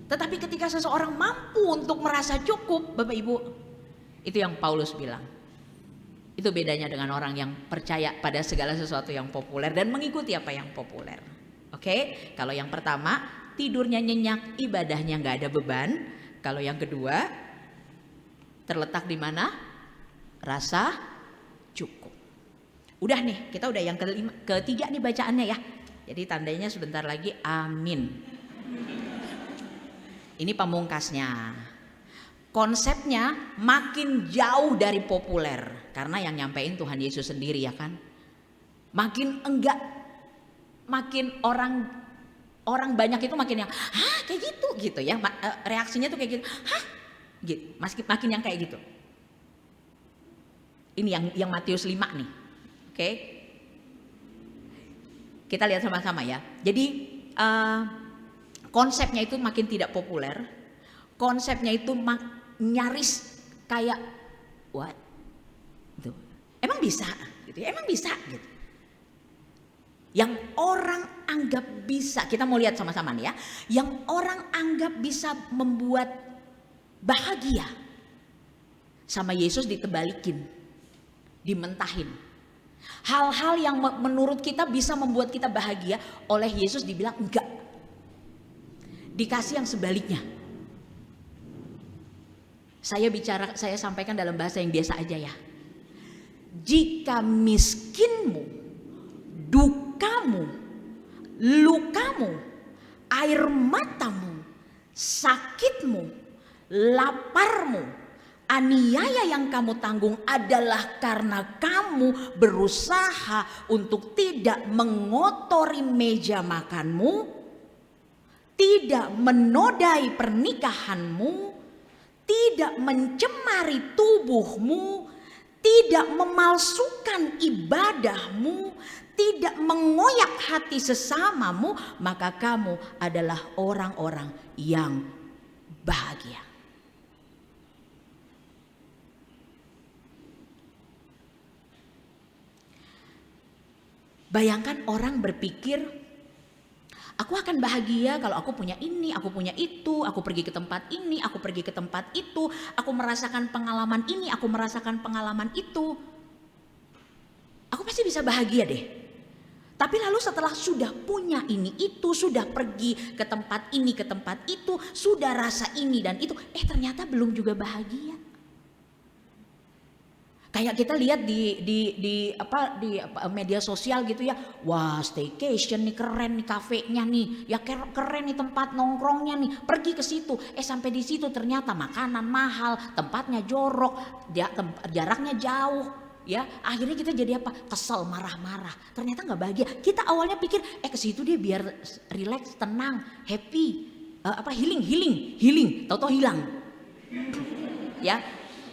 Tetapi ketika seseorang mampu untuk merasa cukup, Bapak Ibu, itu yang Paulus bilang. Itu bedanya dengan orang yang percaya pada segala sesuatu yang populer dan mengikuti apa yang populer. Oke, kalau yang pertama tidurnya nyenyak, ibadahnya nggak ada beban. Kalau yang kedua terletak di mana? Rasa cukup. Udah nih, kita udah yang ketiga nih bacaannya ya. Jadi tandanya sebentar lagi amin. Ini pamungkasnya. Konsepnya makin jauh dari populer. Karena yang nyampein Tuhan Yesus sendiri ya kan. Makin makin orang banyak itu makin yang hah kayak gitu ya, reaksinya tuh kayak gitu, hah gitu, makin yang kayak gitu. Ini yang Matius 5 nih, oke? Kita lihat sama-sama ya. Jadi konsepnya itu makin tidak populer, konsepnya itu nyaris kayak what? Gitu. Emang bisa? Gitu ya, emang bisa gitu. Yang orang anggap bisa, kita mau lihat sama-sama nih ya, yang orang anggap bisa membuat bahagia, sama Yesus ditebalikin, dimentahin. Hal-hal yang menurut kita bisa membuat kita bahagia, oleh Yesus dibilang enggak. Dikasih yang sebaliknya. Saya sampaikan dalam bahasa yang biasa aja ya. Jika miskinmu, dukamu, lukamu, air matamu, sakitmu, laparmu, aniaya yang kamu tanggung adalah karena kamu berusaha untuk tidak mengotori meja makanmu, tidak menodai pernikahanmu, tidak mencemari tubuhmu, tidak memalsukan ibadahmu, tidak mengoyak hati sesamamu, maka kamu adalah orang-orang yang bahagia. Bayangkan orang berpikir, aku akan bahagia kalau aku punya ini, aku punya itu, aku pergi ke tempat ini, aku pergi ke tempat itu, aku merasakan pengalaman ini, aku merasakan pengalaman itu. Aku pasti bisa bahagia deh. Tapi lalu setelah sudah punya ini itu, sudah pergi ke tempat ini, ke tempat itu, sudah rasa ini dan itu, ternyata belum juga bahagia. Kayak kita lihat di media sosial gitu ya, wah staycation nih, keren nih kafenya nih, ya keren nih tempat nongkrongnya nih, pergi ke situ, sampai di situ ternyata makanan mahal, tempatnya jorok, jaraknya jauh, ya akhirnya kita jadi apa? Kesel, marah-marah, ternyata nggak bahagia. Kita awalnya pikir ke situ dia biar relax, tenang, happy, healing, tahu-tahu hilang, ya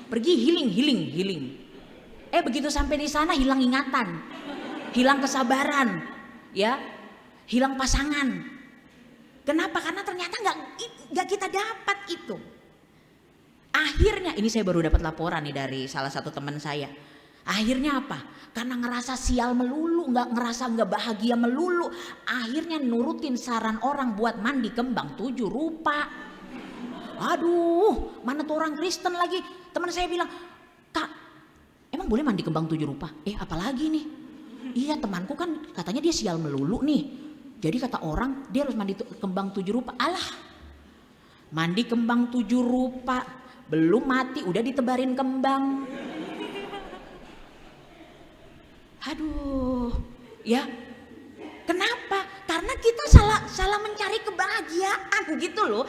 pergi healing. Begitu sampai di sana hilang ingatan, hilang kesabaran, ya, hilang pasangan. Kenapa? Karena ternyata nggak kita dapat itu. Akhirnya ini saya baru dapat laporan nih dari salah satu teman saya. Akhirnya apa? Karena ngerasa sial melulu, nggak bahagia melulu. Akhirnya nurutin saran orang buat mandi kembang 7 rupa. Aduh, mana tuh orang Kristen lagi? Teman saya bilang, Kak, emang boleh mandi kembang 7 rupa? Apalagi nih? Iya, temanku kan katanya dia sial melulu nih. Jadi kata orang dia harus mandi kembang 7 rupa. Alah, mandi kembang 7 rupa, belum mati udah ditebarin kembang. Aduh, ya. Kenapa? Karena kita salah mencari kebahagiaan gitu loh.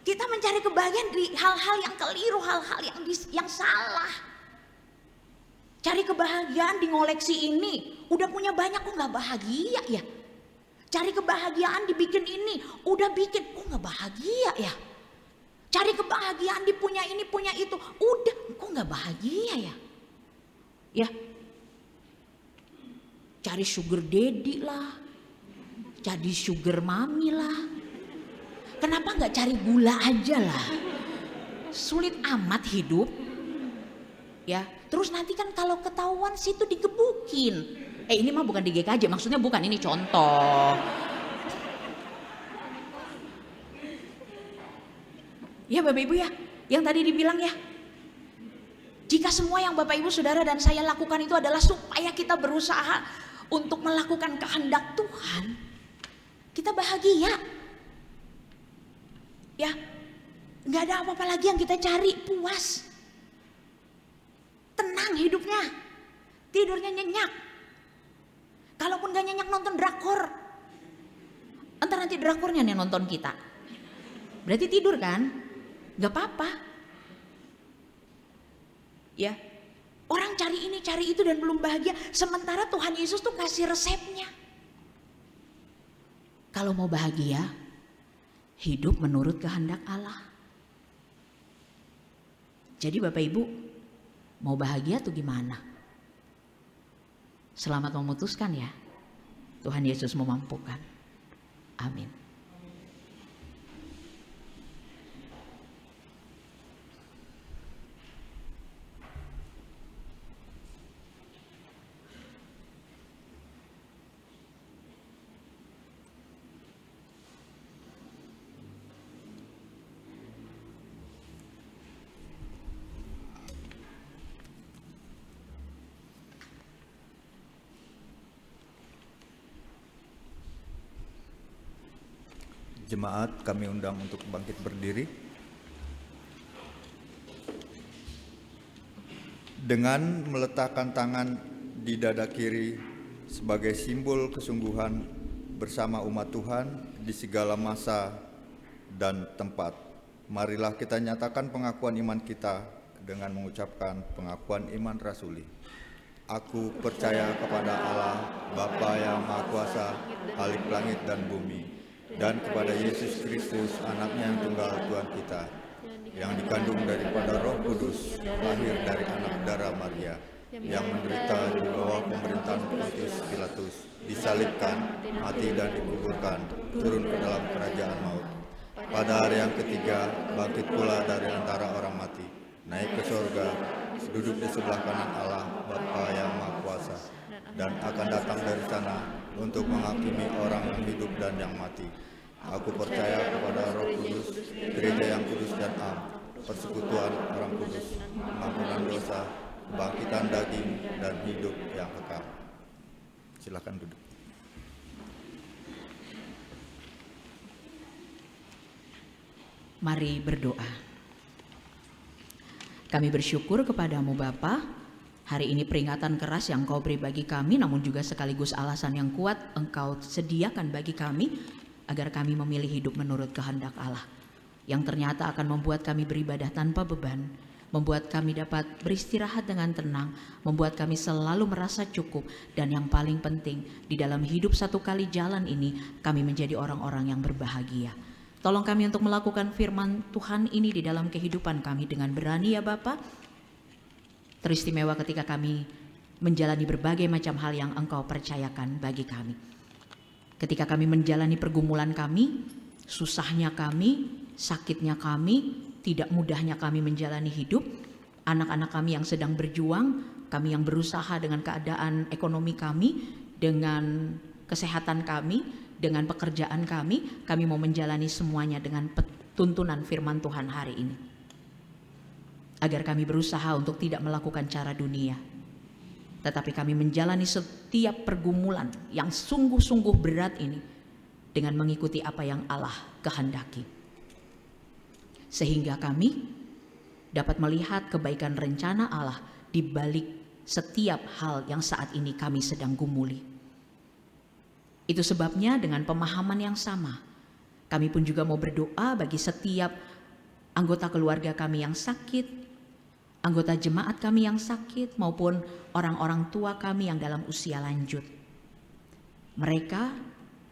Kita mencari kebahagiaan di hal-hal yang keliru, hal-hal yang salah. Cari kebahagiaan di ngoleksi ini, udah punya banyak kok nggak bahagia ya. Cari kebahagiaan dibikin ini, udah bikin kok nggak bahagia ya. Cari kebahagiaan di punya ini, punya itu, udah kok nggak bahagia ya. Ya, cari sugar daddy lah, cari sugar mami lah. Kenapa nggak cari gula aja lah? Sulit amat hidup. Ya, terus nanti kan kalau ketahuan situ digebukin. Ini mah bukan di GKJ, maksudnya bukan, ini contoh. Ya Bapak Ibu ya, yang tadi dibilang ya. Jika semua yang Bapak Ibu Saudara dan saya lakukan itu adalah supaya kita berusaha untuk melakukan kehendak Tuhan, kita bahagia. Ya, nggak ada apa-apa lagi yang kita cari, puas. Tenang hidupnya, tidurnya nyenyak. Kalaupun gak nyenyak nonton drakor, entar nanti drakornya nih nonton kita. Berarti tidur kan? Gak apa-apa. Ya, orang cari ini cari itu dan belum bahagia. Sementara Tuhan Yesus tuh kasih resepnya. Kalau mau bahagia, hidup menurut kehendak Allah. Jadi Bapak Ibu, mau bahagia tuh gimana? Selamat memutuskan ya. Tuhan Yesus memampukan. Amin. Jemaat kami undang untuk bangkit berdiri. Dengan meletakkan tangan di dada kiri sebagai simbol kesungguhan bersama umat Tuhan di segala masa dan tempat, marilah kita nyatakan pengakuan iman kita dengan mengucapkan pengakuan iman rasuli. Aku percaya kepada Allah, Bapa yang Maha Kuasa, Khalik langit dan bumi, dan kepada Yesus Kristus, anaknya yang tunggal Tuhan kita, yang dikandung daripada Roh Kudus, lahir dari anak darah Maria, yang menderita di bawah pemerintahan Pontius Pilatus, disalibkan, mati dan dikuburkan, turun ke dalam kerajaan maut. Pada hari yang ketiga, bangkit pula dari antara orang mati, naik ke surga, duduk di sebelah kanan Allah, Bapa yang Maha Kuasa, dan akan datang dari sana untuk menghakimi orang yang hidup dan yang mati. Aku percaya kepada Roh Kudus, gereja yang kudus dan am, persekutuan orang kudus, pengampunan dosa, kebangkitan daging, dan hidup yang kekal. Silakan duduk. Mari berdoa. Kami bersyukur kepadamu Bapa. Hari ini peringatan keras yang Kau beri bagi kami, namun juga sekaligus alasan yang kuat Engkau sediakan bagi kami agar kami memilih hidup menurut kehendak Allah, yang ternyata akan membuat kami beribadah tanpa beban, membuat kami dapat beristirahat dengan tenang, membuat kami selalu merasa cukup, dan yang paling penting, di dalam hidup satu kali jalan ini, kami menjadi orang-orang yang berbahagia. Tolong kami untuk melakukan firman Tuhan ini di dalam kehidupan kami dengan berani ya Bapa. Teristimewa ketika kami menjalani berbagai macam hal yang Engkau percayakan bagi kami. Ketika kami menjalani pergumulan kami, susahnya kami, sakitnya kami, tidak mudahnya kami menjalani hidup, anak-anak kami yang sedang berjuang, kami yang berusaha dengan keadaan ekonomi kami, dengan kesehatan kami, dengan pekerjaan kami mau menjalani semuanya dengan tuntunan firman Tuhan hari ini. Agar kami berusaha untuk tidak melakukan cara dunia, tetapi kami menjalani setiap pergumulan yang sungguh-sungguh berat ini dengan mengikuti apa yang Allah kehendaki. Sehingga kami dapat melihat kebaikan rencana Allah di balik setiap hal yang saat ini kami sedang gumuli. Itu sebabnya dengan pemahaman yang sama, kami pun juga mau berdoa bagi setiap anggota keluarga kami yang sakit, anggota jemaat kami yang sakit, maupun orang-orang tua kami yang dalam usia lanjut. Mereka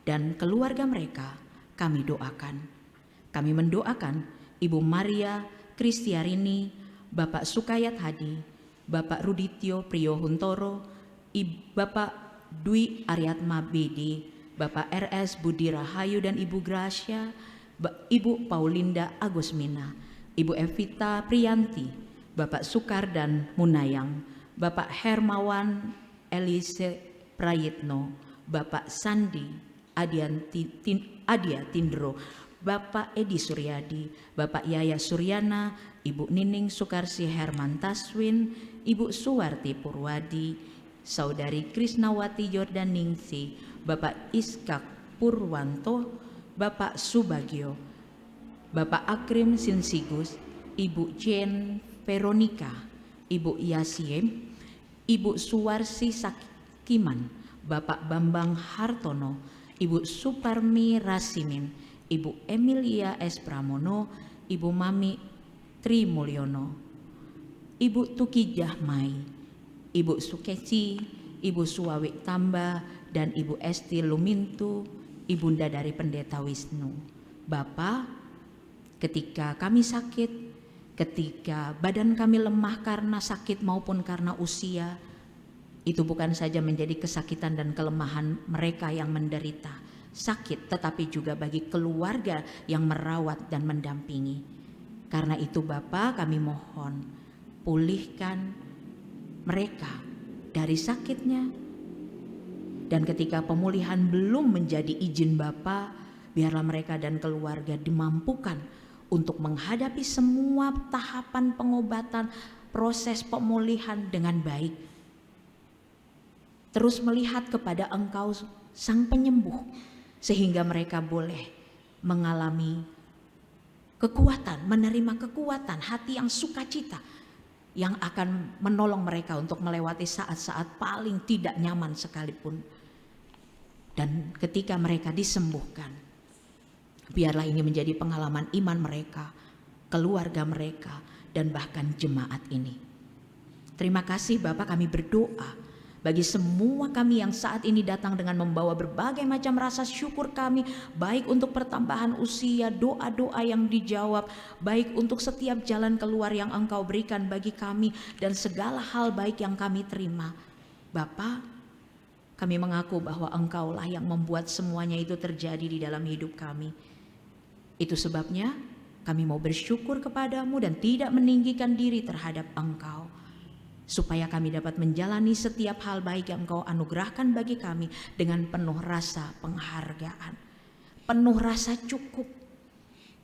dan keluarga mereka kami doakan. Kami mendoakan Ibu Maria Kristiarini, Bapak Sukayat Hadi, Bapak Rudityo Priyohuntoro, Bapak Dwi Aryatma Bedi, Bapak RS Budi Rahayu dan Ibu Gracia, Ibu Paulinda Agusmina, Ibu Evita Priyanti, Bapak Sukar dan Munayang, Bapak Hermawan Elise Prayitno, Bapak Sandi Adia Tindro, Bapak Edi Suryadi, Bapak Yaya Suryana, Ibu Nining Sukarsi Herman Taswin, Ibu Suwarti Purwadi, Saudari Krisnawati Jordaningsi, Bapak Iskak Purwanto, Bapak Subagio, Bapak Akrim Sinsigus, Ibu Jen Veronica, Ibu Yasiem, Ibu Suwarsi Sakiman, Bapak Bambang Hartono, Ibu Suparmi Rasimin, Ibu Emilia S. Pramono, Ibu Mami Tri Mulyono, Ibu Tuki Jahmai, Ibu Sukeci, Ibu Suwawik Tamba, dan Ibu Esti Lumintu, ibunda dari Pendeta Wisnu. Bapa, ketika kami sakit, ketika badan kami lemah karena sakit maupun karena usia, itu bukan saja menjadi kesakitan dan kelemahan mereka yang menderita sakit, tetapi juga bagi keluarga yang merawat dan mendampingi. Karena itu Bapa, kami mohon pulihkan mereka dari sakitnya. Dan ketika pemulihan belum menjadi izin Bapa, biarlah mereka dan keluarga dimampukan untuk menghadapi semua tahapan pengobatan, proses pemulihan dengan baik. Terus melihat kepada Engkau Sang Penyembuh, sehingga mereka boleh mengalami kekuatan, menerima kekuatan hati yang sukacita, yang akan menolong mereka untuk melewati saat-saat paling tidak nyaman sekalipun. Dan ketika mereka disembuhkan, biarlah ini menjadi pengalaman iman mereka, keluarga mereka, dan bahkan jemaat ini. Terima kasih Bapak, kami berdoa bagi semua kami yang saat ini datang dengan membawa berbagai macam rasa syukur kami, baik untuk pertambahan usia, doa-doa yang dijawab, baik untuk setiap jalan keluar yang Engkau berikan bagi kami, dan segala hal baik yang kami terima. Bapa, kami mengaku bahwa Engkaulah yang membuat semuanya itu terjadi di dalam hidup kami. Itu sebabnya kami mau bersyukur kepadamu dan tidak meninggikan diri terhadap Engkau, supaya kami dapat menjalani setiap hal baik yang Engkau anugerahkan bagi kami dengan penuh rasa penghargaan, penuh rasa cukup,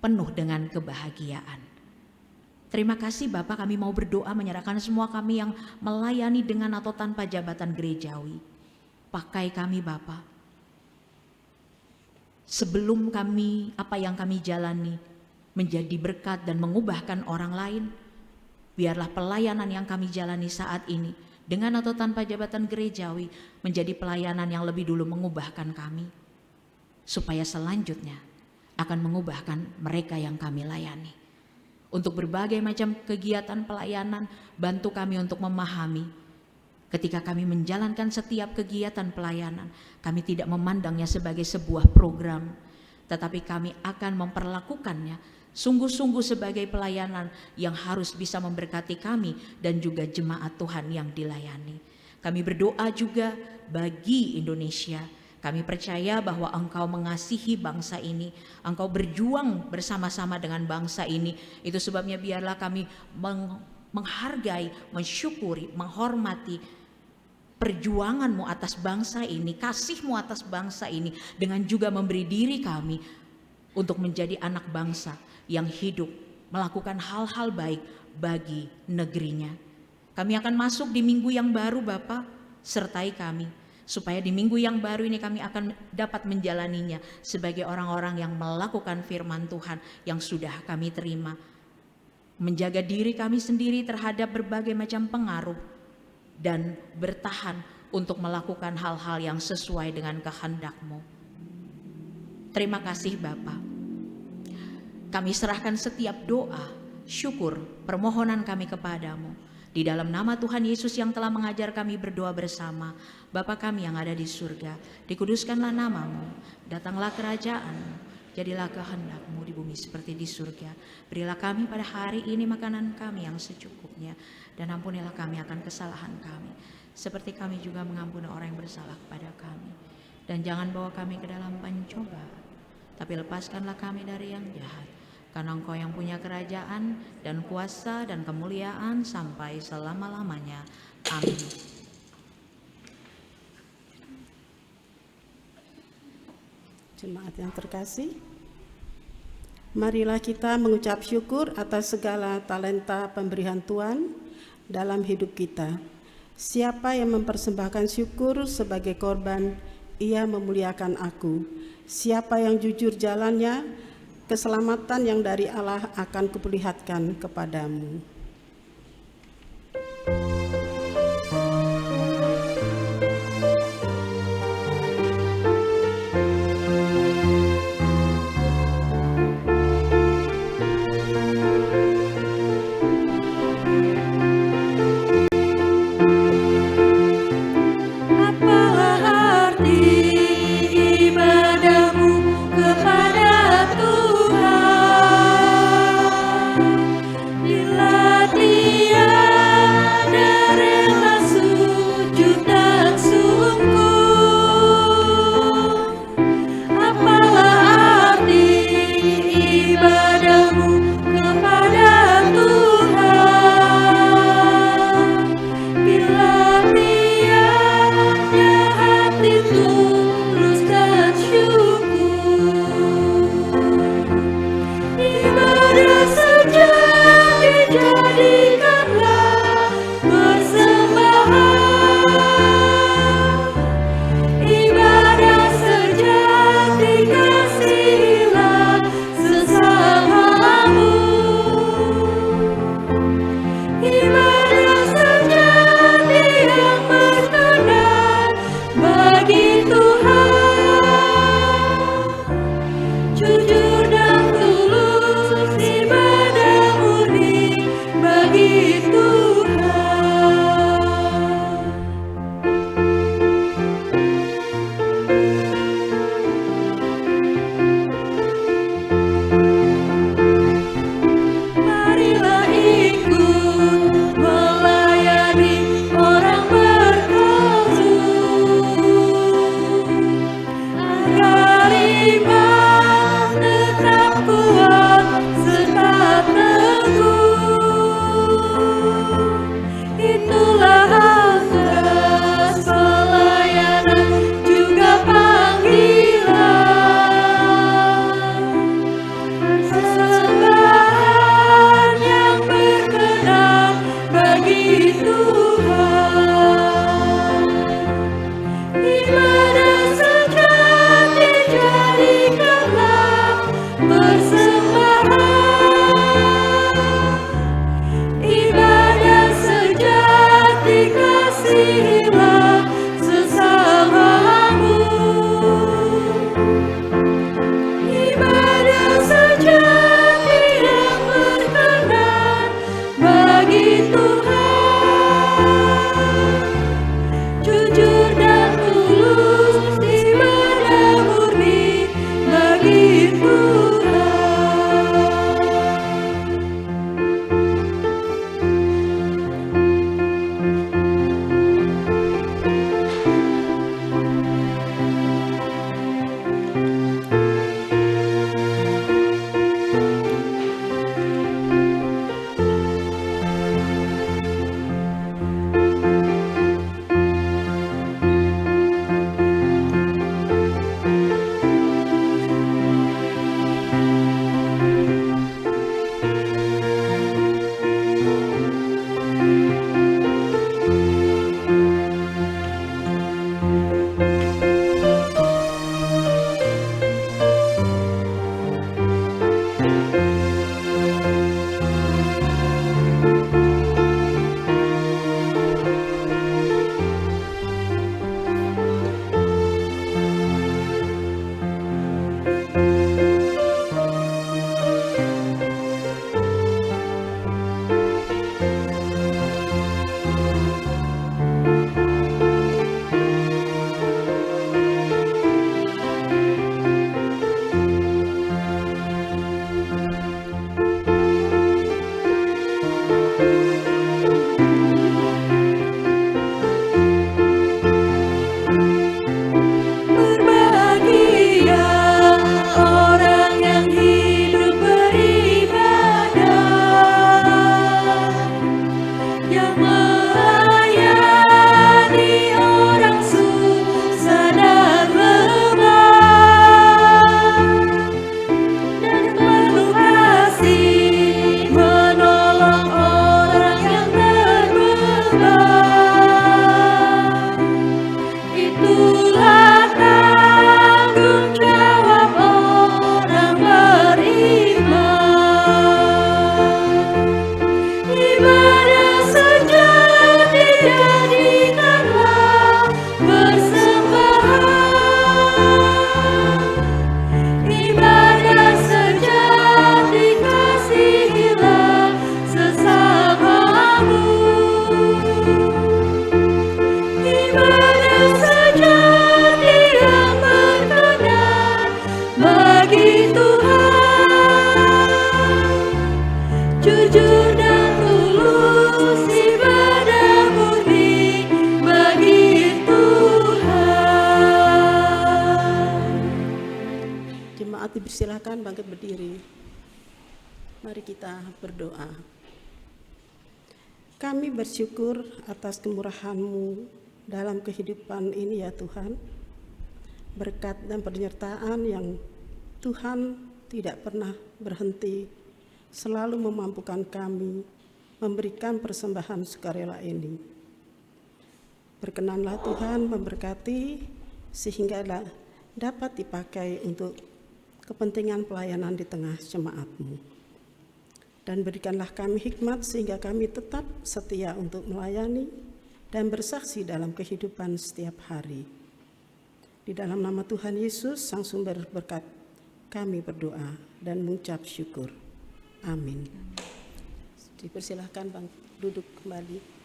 penuh dengan kebahagiaan. Terima kasih Bapak, kami mau berdoa menyerahkan semua kami yang melayani dengan atau tanpa jabatan gerejawi. Pakai kami Bapak, sebelum kami apa yang kami jalani menjadi berkat dan mengubahkan orang lain. Biarlah pelayanan yang kami jalani saat ini dengan atau tanpa jabatan gerejawi menjadi pelayanan yang lebih dulu mengubahkan kami, supaya selanjutnya akan mengubahkan mereka yang kami layani. Untuk berbagai macam kegiatan pelayanan, bantu kami untuk memahami ketika kami menjalankan setiap kegiatan pelayanan, kami tidak memandangnya sebagai sebuah program, tetapi kami akan memperlakukannya sungguh-sungguh sebagai pelayanan yang harus bisa memberkati kami dan juga jemaat Tuhan yang dilayani. Kami berdoa juga bagi Indonesia. Kami percaya bahwa Engkau mengasihi bangsa ini, Engkau berjuang bersama-sama dengan bangsa ini. Itu sebabnya biarlah kami menghargai, mensyukuri, menghormati perjuangan-Mu atas bangsa ini, kasih-Mu atas bangsa ini, dengan juga memberi diri kami untuk menjadi anak bangsa yang hidup melakukan hal-hal baik bagi negerinya. Kami akan masuk di minggu yang baru Bapak, sertai kami supaya di minggu yang baru ini kami akan dapat menjalaninya sebagai orang-orang yang melakukan firman Tuhan yang sudah kami terima. Menjaga diri kami sendiri terhadap berbagai macam pengaruh dan bertahan untuk melakukan hal-hal yang sesuai dengan kehendak-Mu. Terima kasih Bapak. Kami serahkan setiap doa, syukur, permohonan kami kepadamu. Di dalam nama Tuhan Yesus yang telah mengajar kami berdoa bersama. Bapa kami yang ada di surga, dikuduskanlah namamu, datanglah kerajaan-Mu, jadilah kehendak-Mu di bumi seperti di surga. Berilah kami pada hari ini makanan kami yang secukupnya, dan ampunilah kami akan kesalahan kami, seperti kami juga mengampuni orang yang bersalah kepada kami. Dan jangan bawa kami ke dalam pencobaan, tapi lepaskanlah kami dari yang jahat. Karena Engkau yang punya kerajaan dan kuasa dan kemuliaan sampai selama-lamanya. Amin. Jemaat yang terkasih, marilah kita mengucap syukur atas segala talenta pemberian Tuhan dalam hidup kita. Siapa yang mempersembahkan syukur sebagai korban, ia memuliakan Aku. Siapa yang jujur jalannya, keselamatan yang dari Allah akan kuperlihatkan kepadamu. Apalah arti ibadahmu Jemaat dipersilakan bangkit berdiri. Mari kita berdoa. Kami bersyukur atas kemurahan-Mu dalam kehidupan ini ya Tuhan. Berkat dan penyertaan yang Tuhan tidak pernah berhenti, selalu memampukan kami memberikan persembahan sukarela ini. Berkenanlah Tuhan memberkati sehingga dapat dipakai untuk kepentingan pelayanan di tengah jemaat-Mu. Dan berikanlah kami hikmat sehingga kami tetap setia untuk melayani dan bersaksi dalam kehidupan setiap hari. Di dalam nama Tuhan Yesus, Sang Sumber Berkat, kami berdoa dan mengucap syukur. Amin. Dipersilahkan Bang duduk kembali.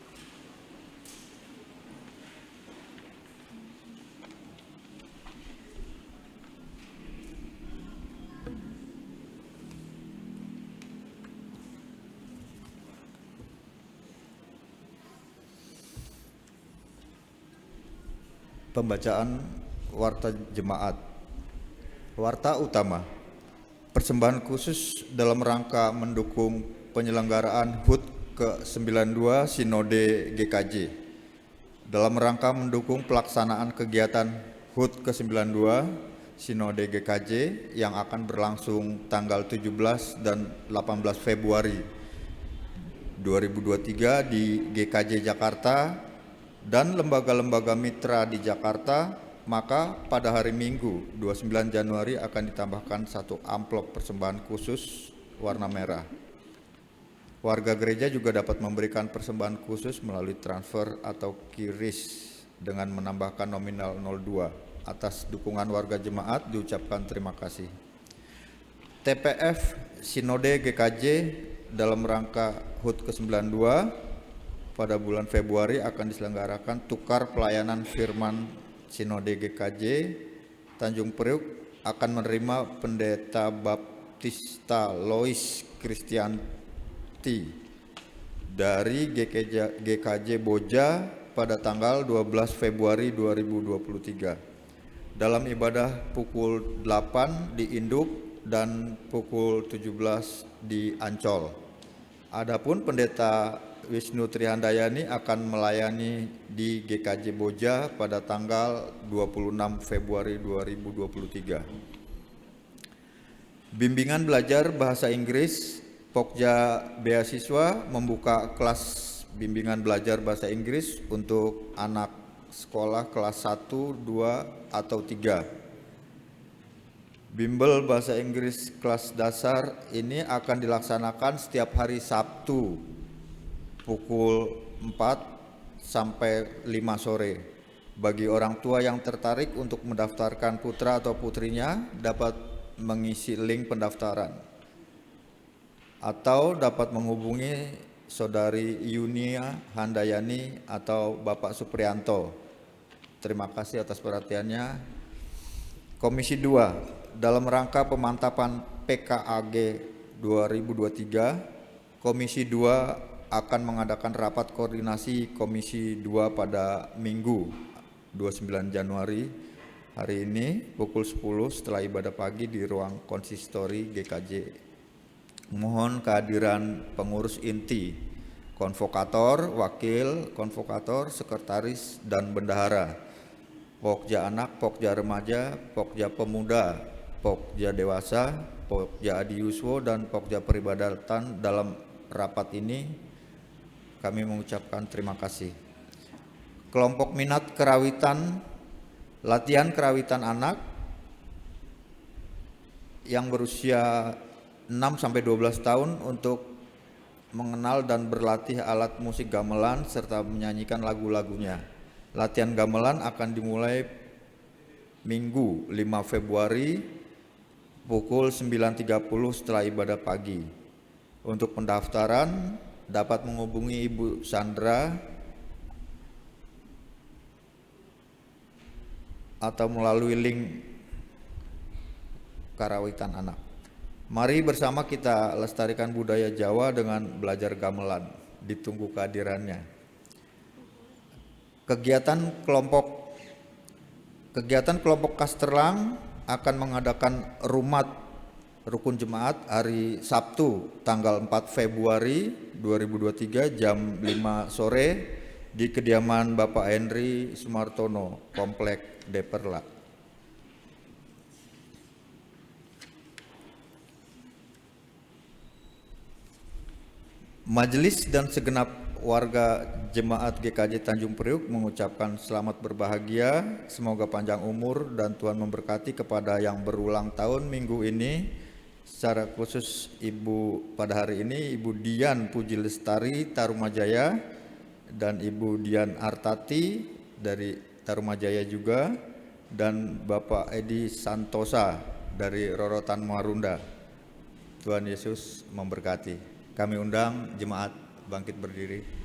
Pembacaan Warta Jemaat. Warta utama. Persembahan khusus dalam rangka mendukung penyelenggaraan HUT ke-92 Sinode GKJ. Dalam rangka mendukung pelaksanaan kegiatan HUT ke-92 Sinode GKJ yang akan berlangsung tanggal 17 dan 18 Februari 2023 di GKJ Jakarta dan lembaga-lembaga mitra di Jakarta, maka pada hari Minggu 29 Januari akan ditambahkan 1 amplop persembahan khusus warna merah. Warga gereja juga dapat memberikan persembahan khusus melalui transfer atau QRIS dengan menambahkan nominal 02. Atas dukungan warga jemaat diucapkan terima kasih. TPF Sinode GKJ dalam rangka HUT ke-92 pada bulan Februari akan diselenggarakan tukar pelayanan firman Sinode GKJ Tanjung Priuk akan menerima Pendeta Baptista Lois Kristianti dari GKJ Boja pada tanggal 12 Februari 2023 dalam ibadah pukul 8 di Induk dan pukul 17 di Ancol. Adapun Pendeta Wisnu Trihandayani akan melayani di GKJ Boja pada tanggal 26 Februari 2023. Bimbingan belajar bahasa Inggris Pokja Beasiswa membuka kelas bimbingan belajar bahasa Inggris untuk anak sekolah kelas 1, 2, atau 3. Bimbel bahasa Inggris kelas dasar ini akan dilaksanakan setiap hari Sabtu pukul 4 sampai 5 sore. Bagi orang tua yang tertarik untuk mendaftarkan putra atau putrinya dapat mengisi link pendaftaran atau dapat menghubungi Saudari Yunia Handayani atau Bapak Suprianto. Terima kasih atas perhatiannya. Komisi 2, dalam rangka pemantapan PKAG 2023, Komisi 2 akan mengadakan rapat koordinasi Komisi 2 pada Minggu 29 Januari hari ini pukul 10 setelah ibadah pagi di ruang konsistori GKJ. Mohon kehadiran pengurus inti, konvokator, wakil konvokator, sekretaris, dan bendahara, Pokja anak, Pokja remaja, Pokja pemuda, Pokja dewasa, Pokja Adi Yuswo, dan Pokja peribadatan. Dalam rapat ini kami mengucapkan terima kasih. Kelompok minat kerawitan, latihan kerawitan anak yang berusia 6-12 tahun untuk mengenal dan berlatih alat musik gamelan serta menyanyikan lagu-lagunya. Latihan gamelan akan dimulai Minggu 5 Februari pukul 9.30 setelah ibadah pagi. Untuk pendaftaran dapat menghubungi Ibu Sandra atau melalui link karawitan anak. Mari bersama kita lestarikan budaya Jawa dengan belajar gamelan. Ditunggu kehadirannya. Kegiatan kelompok Kasterlang akan mengadakan rumat rukun jemaat hari Sabtu tanggal 4 Februari 2023 jam 5 sore di kediaman Bapak Henry Sumartono, Komplek Deperla. Majelis dan segenap warga jemaat GKJ Tanjung Priuk mengucapkan selamat berbahagia, semoga panjang umur dan Tuhan memberkati kepada yang berulang tahun minggu ini. Secara khusus pada hari ini Ibu Dian Puji Lestari Tarumajaya dan Ibu Dian Artati dari Tarumajaya juga, dan Bapak Edi Santosa dari Rorotan Marunda. Tuhan Yesus memberkati. Kami undang jemaat bangkit berdiri.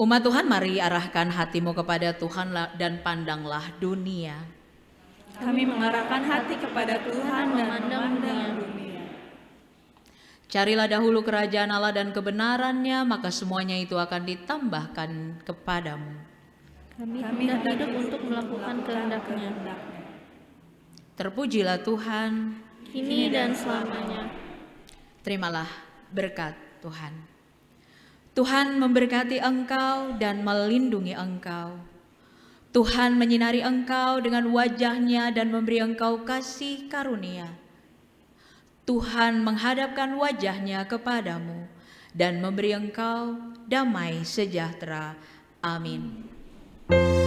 Umat Tuhan, mari arahkan hatimu kepada Tuhan dan pandanglah dunia. Kami mengarahkan hati kepada Tuhan dan memandang dunia. Carilah dahulu kerajaan Allah dan kebenarannya, maka semuanya itu akan ditambahkan kepadamu. Kami hendak hidup untuk melakukan kehendak-Nya. Terpujilah Tuhan, Kini dan selamanya. terimalah berkat Tuhan. Tuhan memberkati engkau dan melindungi engkau. Tuhan menyinari engkau dengan wajah-Nya dan memberi engkau kasih karunia. Tuhan menghadapkan wajah-Nya kepadamu dan memberi engkau damai sejahtera. Amin. Amin.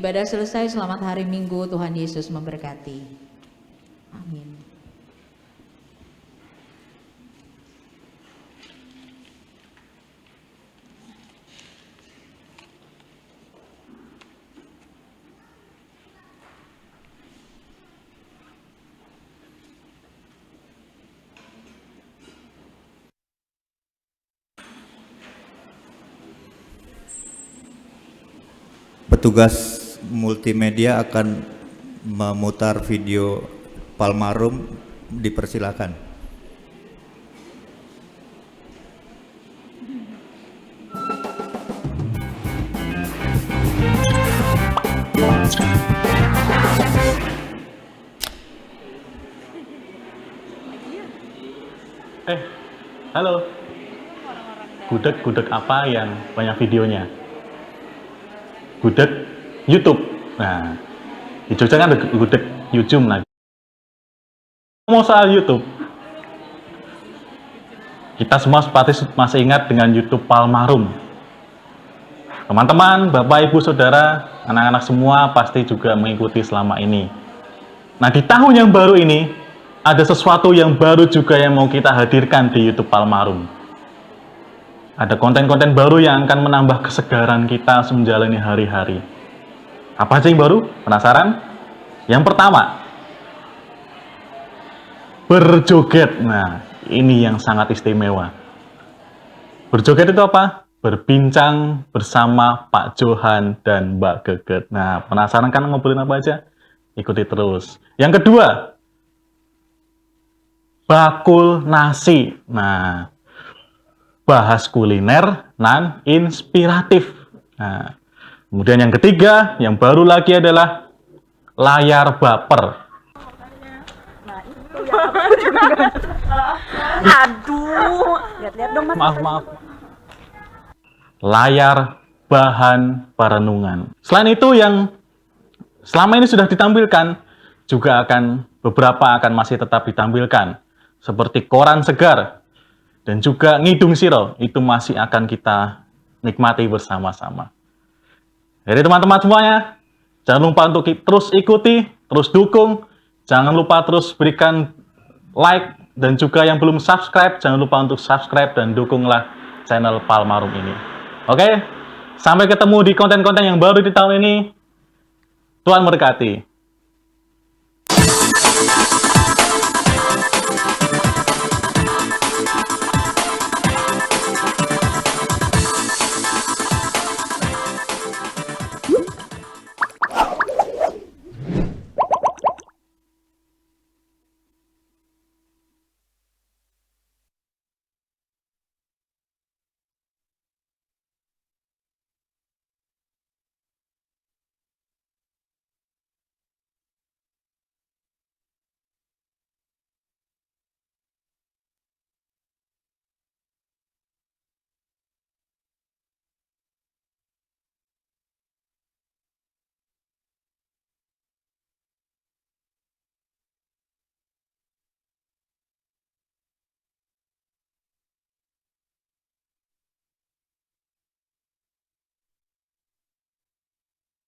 Ibadah selesai, selamat hari Minggu, Tuhan Yesus memberkati. Amin. Petugas multimedia akan memutar video Palmarum, dipersilakan. Halo. Gudeg apa yang banyak videonya? Gudeg YouTube. Nah, di Jogja kan ada gudeg YouTube lagi. Ngomong soal YouTube, kita semua pasti masih ingat dengan YouTube Palmarum. Teman-teman, Bapak, Ibu, Saudara, anak-anak semua pasti juga mengikuti selama ini. Nah, di tahun yang baru ini, ada sesuatu yang baru juga yang mau kita hadirkan di YouTube Palmarum. Ada konten-konten baru yang akan menambah kesegaran kita menjalani hari-hari. Apa sih yang baru? Penasaran? Yang pertama, berjoget. Nah, ini yang sangat istimewa. Berjoget itu apa? Berbincang bersama Pak Johan dan Mbak Geget. Nah, penasaran kan ngobrolin apa aja? Ikuti terus. Yang kedua, bakul nasi. Nah, bahas kuliner nan inspiratif. Nah, kemudian yang ketiga, yang baru lagi adalah layar baper. Aduh, lihat-lihat dong Mas. Maaf. Layar bahan perenungan. Selain itu yang selama ini sudah ditampilkan, juga beberapa akan masih tetap ditampilkan. Seperti koran segar dan juga ngidung siro, itu masih akan kita nikmati bersama-sama. Jadi teman-teman semuanya, jangan lupa untuk terus ikuti, terus dukung, jangan lupa terus berikan like, dan juga yang belum subscribe, jangan lupa untuk subscribe dan dukunglah channel Palmarum ini. Oke, sampai ketemu di konten-konten yang baru di tahun ini. Tuhan memberkati.